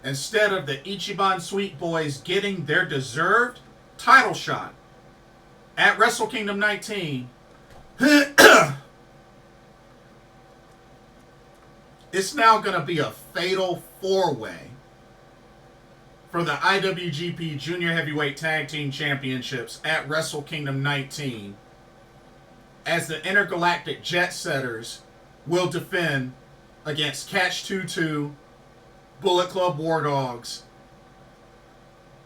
instead of the Ichiban Sweet Boys getting their deserved title shot at Wrestle Kingdom 19, it's now going to be a fatal four-way for the IWGP Junior Heavyweight Tag Team Championships at Wrestle Kingdom 19, as the Intergalactic Jet Setters will defend against Catch 2-2, Bullet Club War Dogs,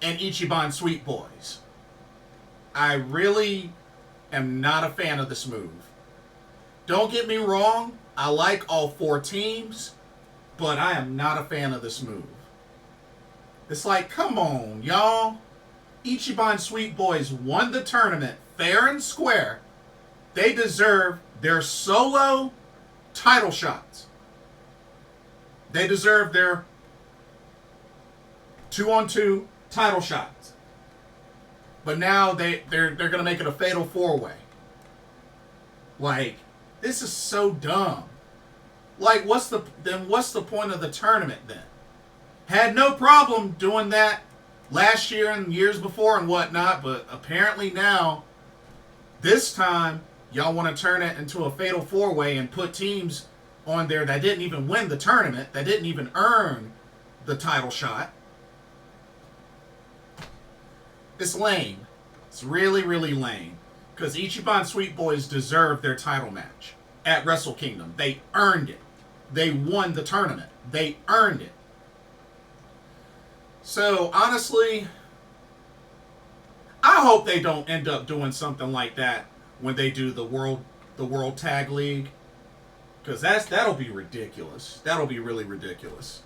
and Ichiban Sweet Boys. I really am not a fan of this move. Don't get me wrong, I like all four teams, but I am not a fan of this move. It's like, come on, y'all. Ichiban Sweet Boys won the tournament fair and square. They deserve their solo title shots. They deserve their 2-on-2 title shots. But now they're going to make it a fatal four-way. Like, this is so dumb. Like, what's the point of the tournament then? Had no problem doing that last year and years before and whatnot, but apparently now, this time, y'all want to turn it into a fatal four-way and put teams on there that didn't even win the tournament, that didn't even earn the title shot. It's lame. It's really, really lame. Because Ichiban Sweet Boys deserve their title match at Wrestle Kingdom. They earned it. They won the tournament. They earned it. So, honestly, I hope they don't end up doing something like that when they do the World Tag League. Because that'll be ridiculous. That'll be really ridiculous.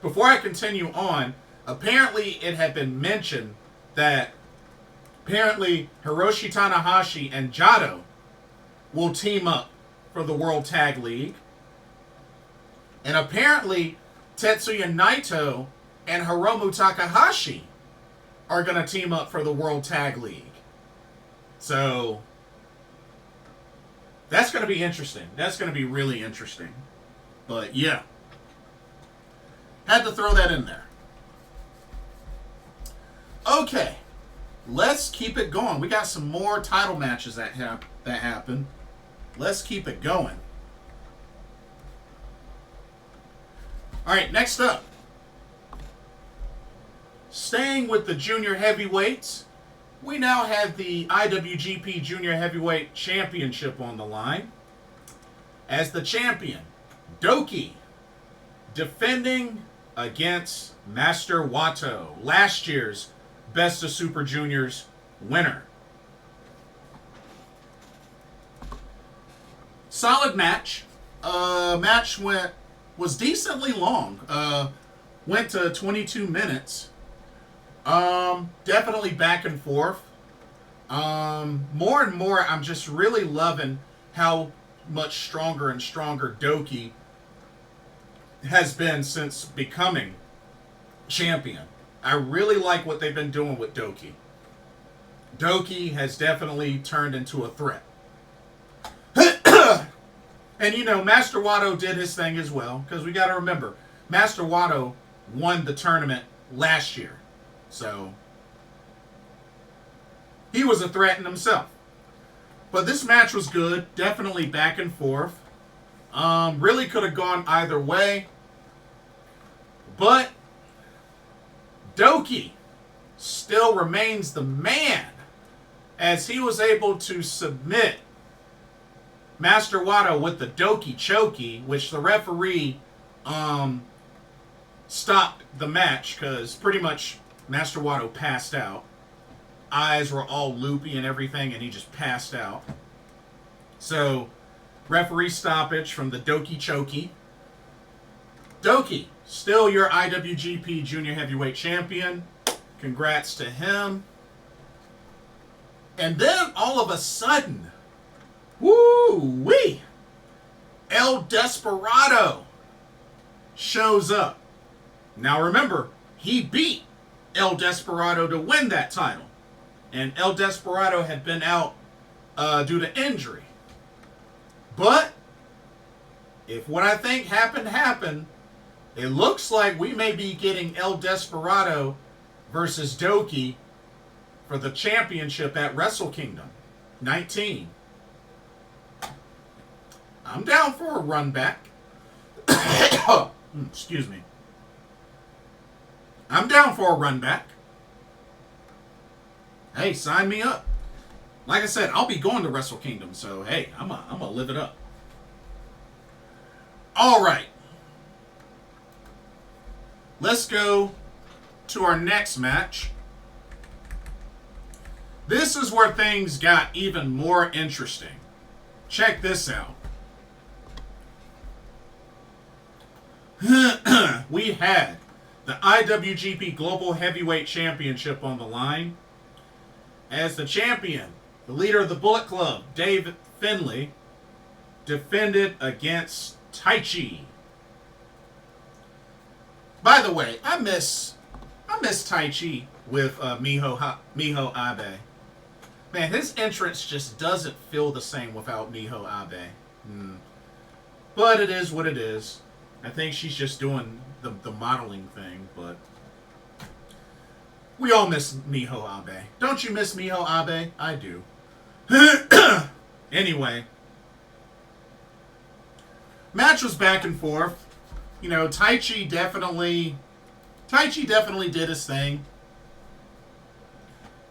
Before I continue on, apparently it had been mentioned that apparently Hiroshi Tanahashi and Kato will team up for the World Tag League. And apparently Tetsuya Naito and Hiromu Takahashi are going to team up for the World Tag League. So that's going to be interesting. That's going to be really interesting. But yeah. Had to throw that in there. Okay. Let's keep it going. We got some more title matches that happen. Let's keep it going. Alright, next up. Staying with the junior heavyweights, we now have the IWGP Junior Heavyweight Championship on the line. As the champion, Doki, defending against Master Wato, last year's Best of Super Juniors winner. Solid match. Match was decently long. Went to 22 minutes. Definitely back and forth. More and more, I'm just really loving how much stronger and stronger Doki has been since becoming champion. I really like what they've been doing with Doki. Doki has definitely turned into a threat. And, you know, Master Wato did his thing as well. Because we got to remember, Master Wato won the tournament last year. So, he was a threat in himself. But this match was good. Definitely back and forth. Really could have gone either way. But Doki still remains the man, as he was able to submit Master Wato with the Doki Choki, which the referee stopped the match because pretty much Master Wato passed out. Eyes were all loopy and everything, and he just passed out. So, referee stoppage from the Doki Choki. Doki, still your IWGP Junior Heavyweight Champion. Congrats to him. And then, all of a sudden, woo-wee, El Desperado shows up. Now remember, he beat El Desperado to win that title. And El Desperado had been out due to injury. But, if what I think happened, it looks like we may be getting El Desperado versus Doki for the championship at Wrestle Kingdom 19. I'm down for a run back. Excuse me. I'm down for a run back. Hey, sign me up. Like I said, I'll be going to Wrestle Kingdom, so hey, I'm gonna live it up. All right. Let's go to our next match. This is where things got even more interesting. Check this out. We had the IWGP Global Heavyweight Championship on the line. As the champion, the leader of the Bullet Club, Dave Finlay, defended against Taiji. By the way, I miss Taiji with Miho Abe. Man, his entrance just doesn't feel the same without Miho Abe. But it is what it is. I think she's just doing the modeling thing, but we all miss Miho Abe. Don't you miss Miho Abe? I do. Anyway, match was back and forth. You know, Taiji definitely did his thing.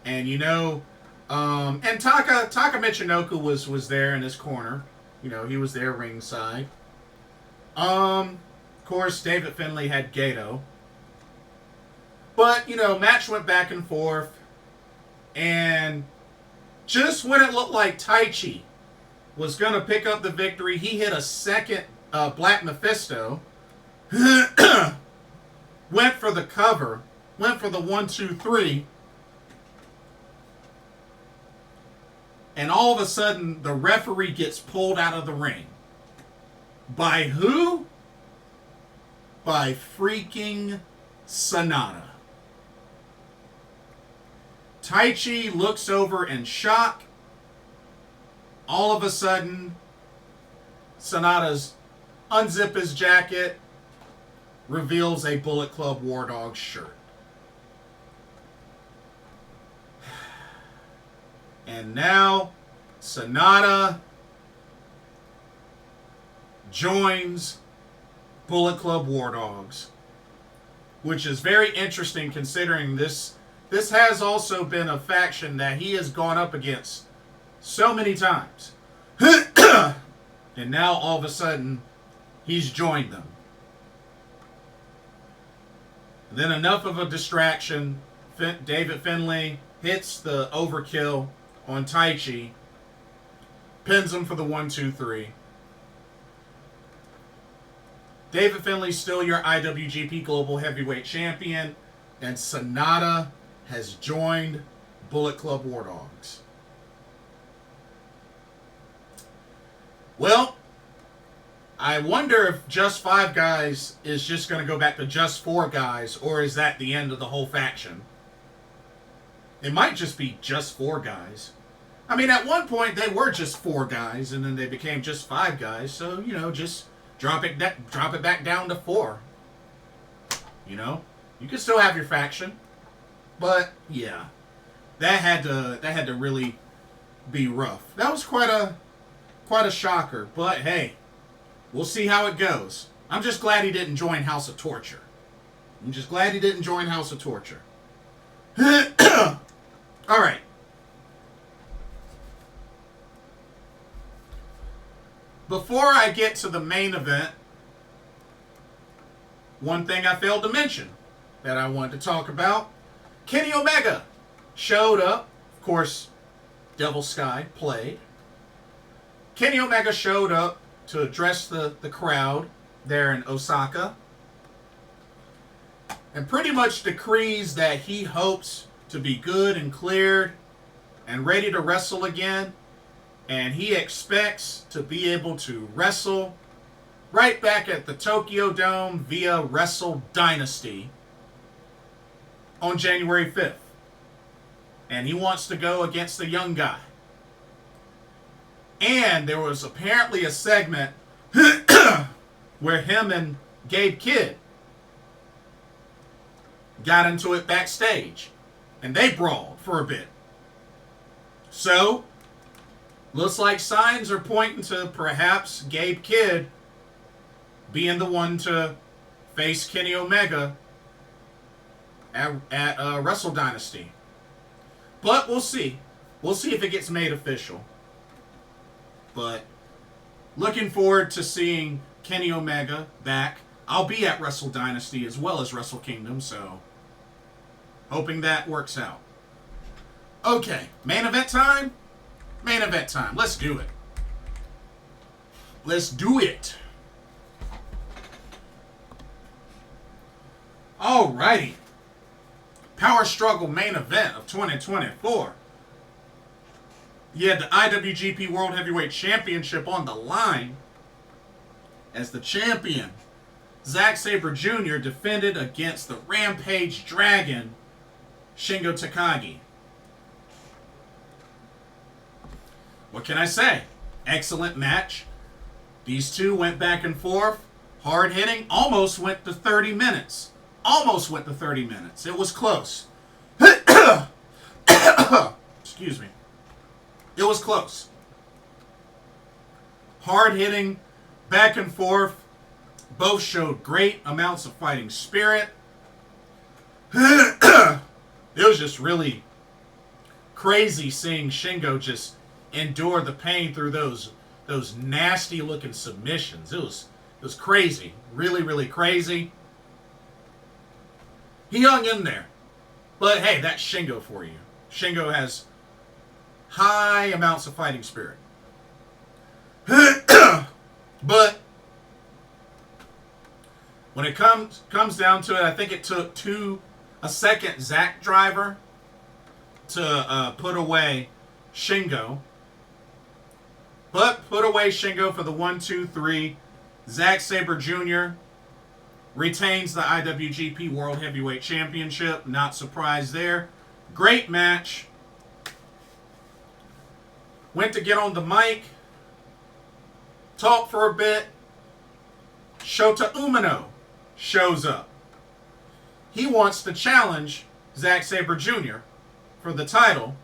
And you know, and Taka Michinoku was there in his corner. You know, he was there ringside. Of course, David Finlay had Kato. But, you know, match went back and forth. And just when it looked like Taiji was going to pick up the victory, he hit a second Black Mephisto. Went for the cover. Went for the 1-2-3. And all of a sudden, the referee gets pulled out of the ring. By who? By freaking Sanada. Taiji looks over in shock. All of a sudden, Sanada's unzip his jacket, reveals a Bullet Club War Dog shirt. And now, Sanada joins Bullet Club War Dogs, which is very interesting considering this has also been a faction that he has gone up against so many times. And now, all of a sudden, he's joined them. Then enough of a distraction. David Finlay hits the overkill on Taiji. Pins him for the 1-2-3. David Finlay's still your IWGP Global Heavyweight Champion. And Sanada has joined Bullet Club War Dogs. I wonder if just 5 guys is just going to go back to just 4 guys, or is that the end of the whole faction? It might just be just 4 guys. I mean, at one point they were just 4 guys, and then they became just 5 guys. So, you know, just drop it back down to 4. You know, you can still have your faction, but yeah, that had to really be rough. That was quite a shocker. But hey, we'll see how it goes. I'm just glad he didn't join House of Torture. I'm just glad he didn't join House of Torture. All right. Before I get to the main event, one thing I failed to mention that I wanted to talk about. Kenny Omega showed up. Of course, Devil Sky played. Kenny Omega showed up to address the crowd there in Osaka. And pretty much decrees that he hopes to be good and cleared and ready to wrestle again. And he expects to be able to wrestle right back at the Tokyo Dome via Wrestle Dynasty on January 5th. And he wants to go against the young guy. And there was apparently a segment where him and Gabe Kidd got into it backstage. And they brawled for a bit. So, looks like signs are pointing to perhaps Gabe Kidd being the one to face Kenny Omega at Wrestle Dynasty. But we'll see. We'll see if it gets made official. But looking forward to seeing Kenny Omega back. I'll be at Wrestle Dynasty as well as Wrestle Kingdom, so hoping that works out. Okay, main event time? Main event time. Let's do it. Let's do it. Alrighty. Power Struggle main event of 2024. You had the IWGP World Heavyweight Championship on the line as the champion, Zack Sabre Jr., defended against the Rampage Dragon, Shingo Takagi. What can I say? Excellent match. These two went back and forth. Hard hitting. Almost went to 30 minutes. Almost went to 30 minutes. It was close. Excuse me. It was close. Hard hitting. Back and forth. Both showed great amounts of fighting spirit. It was just really crazy seeing Shingo just endure the pain through those nasty looking submissions. It was crazy. Really, really crazy. He hung in there. But hey, that's Shingo for you. Shingo has high amounts of fighting spirit. But when it comes down to it, I think it took a second Zack driver to put away Shingo. But put away Shingo for the 1-2-3. Zack Sabre Jr. retains the IWGP World Heavyweight Championship. Not surprised there. Great match. Went to get on the mic. Talk for a bit. Shota Umino shows up. He wants to challenge Zack Sabre Jr. for the title,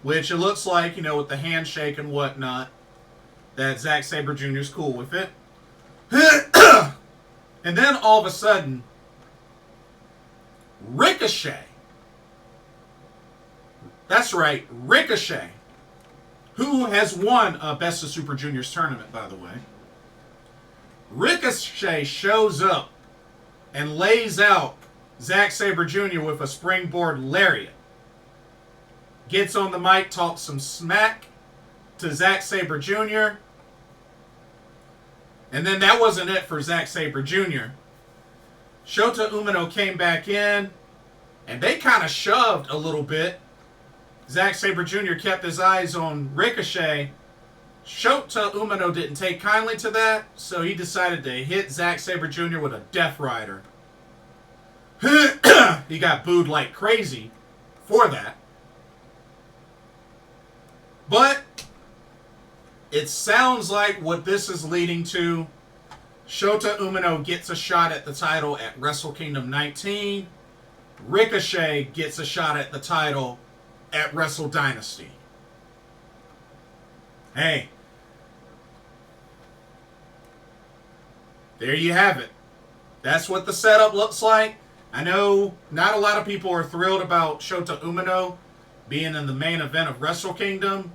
which it looks like, with the handshake and whatnot, that Zack Sabre Jr. is cool with it. And then all of a sudden, Ricochet. That's right, Ricochet, who has won a Best of Super Juniors tournament, by the way. Ricochet shows up and lays out Zack Sabre Jr. with a springboard lariat. Gets on the mic, talks some smack to Zack Sabre Jr. And then that wasn't it for Zack Sabre Jr. Shota Umino came back in, and they kind of shoved a little bit. Zack Sabre Jr. kept his eyes on Ricochet, Shota Umino didn't take kindly to that, so he decided to hit Zack Sabre Jr. with a Death Rider. He got booed like crazy for that. But it sounds like what this is leading to, Shota Umino gets a shot at the title at Wrestle Kingdom 19. Ricochet gets a shot at the title at Wrestle Dynasty. Hey. There you have it. That's what the setup looks like. I know not a lot of people are thrilled about Shota Umino being in the main event of Wrestle Kingdom.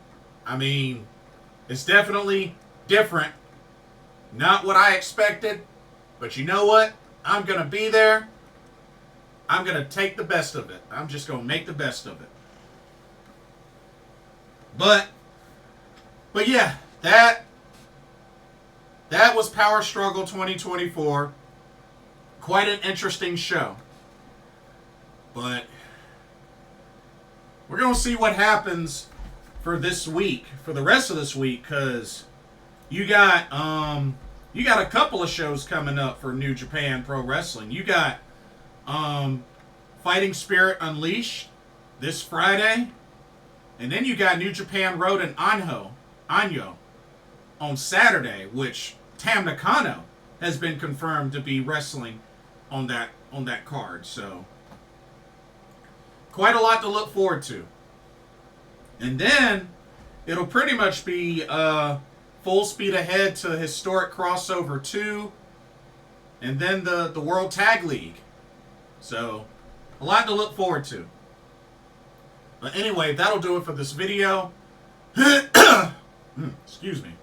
I mean, it's definitely different. Not what I expected. But you know what? I'm going to be there. I'm going to take the best of it. I'm just going to make the best of it. But yeah, that was Power Struggle 2024. Quite an interesting show. But we're going to see what happens for this week, for the rest of this week, because you got a couple of shows coming up for New Japan Pro Wrestling. You got Fighting Spirit Unleashed this Friday, and then you got New Japan Road and Anyo on Saturday, which Tam Nakano has been confirmed to be wrestling on that card. So quite a lot to look forward to. And then it'll pretty much be full speed ahead to Historic Crossover 2, and then the World Tag League. So a lot to look forward to. But anyway, that'll do it for this video. Excuse me.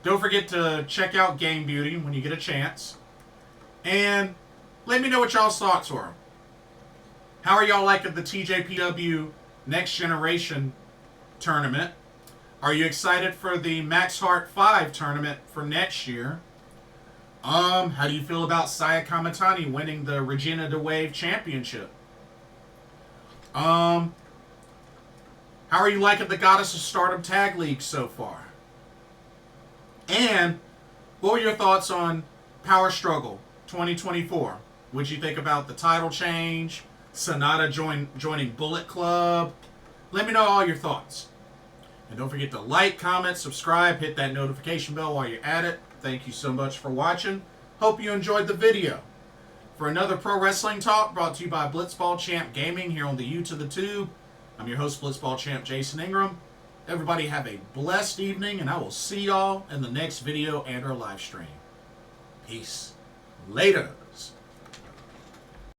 Don't forget to check out Game Beauty when you get a chance. And let me know what y'all's thoughts were. How are y'all liking the TJPW Next Generation tournament? Are you excited for the Max Heart 5 tournament for next year? How do you feel about Saya Kamitani winning the Regina de Wave Championship? How are you liking the Goddess of Stardom Tag League so far? And what were your thoughts on Power Struggle 2024? What'd you think about the title change? Sonata joining Bullet Club? Let me know all your thoughts. And don't forget to like, comment, subscribe, hit that notification bell while you're at it. Thank you so much for watching. Hope you enjoyed the video. For another Pro Wrestling Talk brought to you by Blitzball Champ Gaming here on the U to the Tube, I'm your host, Blitzball Champ Jason Ingram. Everybody have a blessed evening, and I will see y'all in the next video and our live stream. Peace. Later.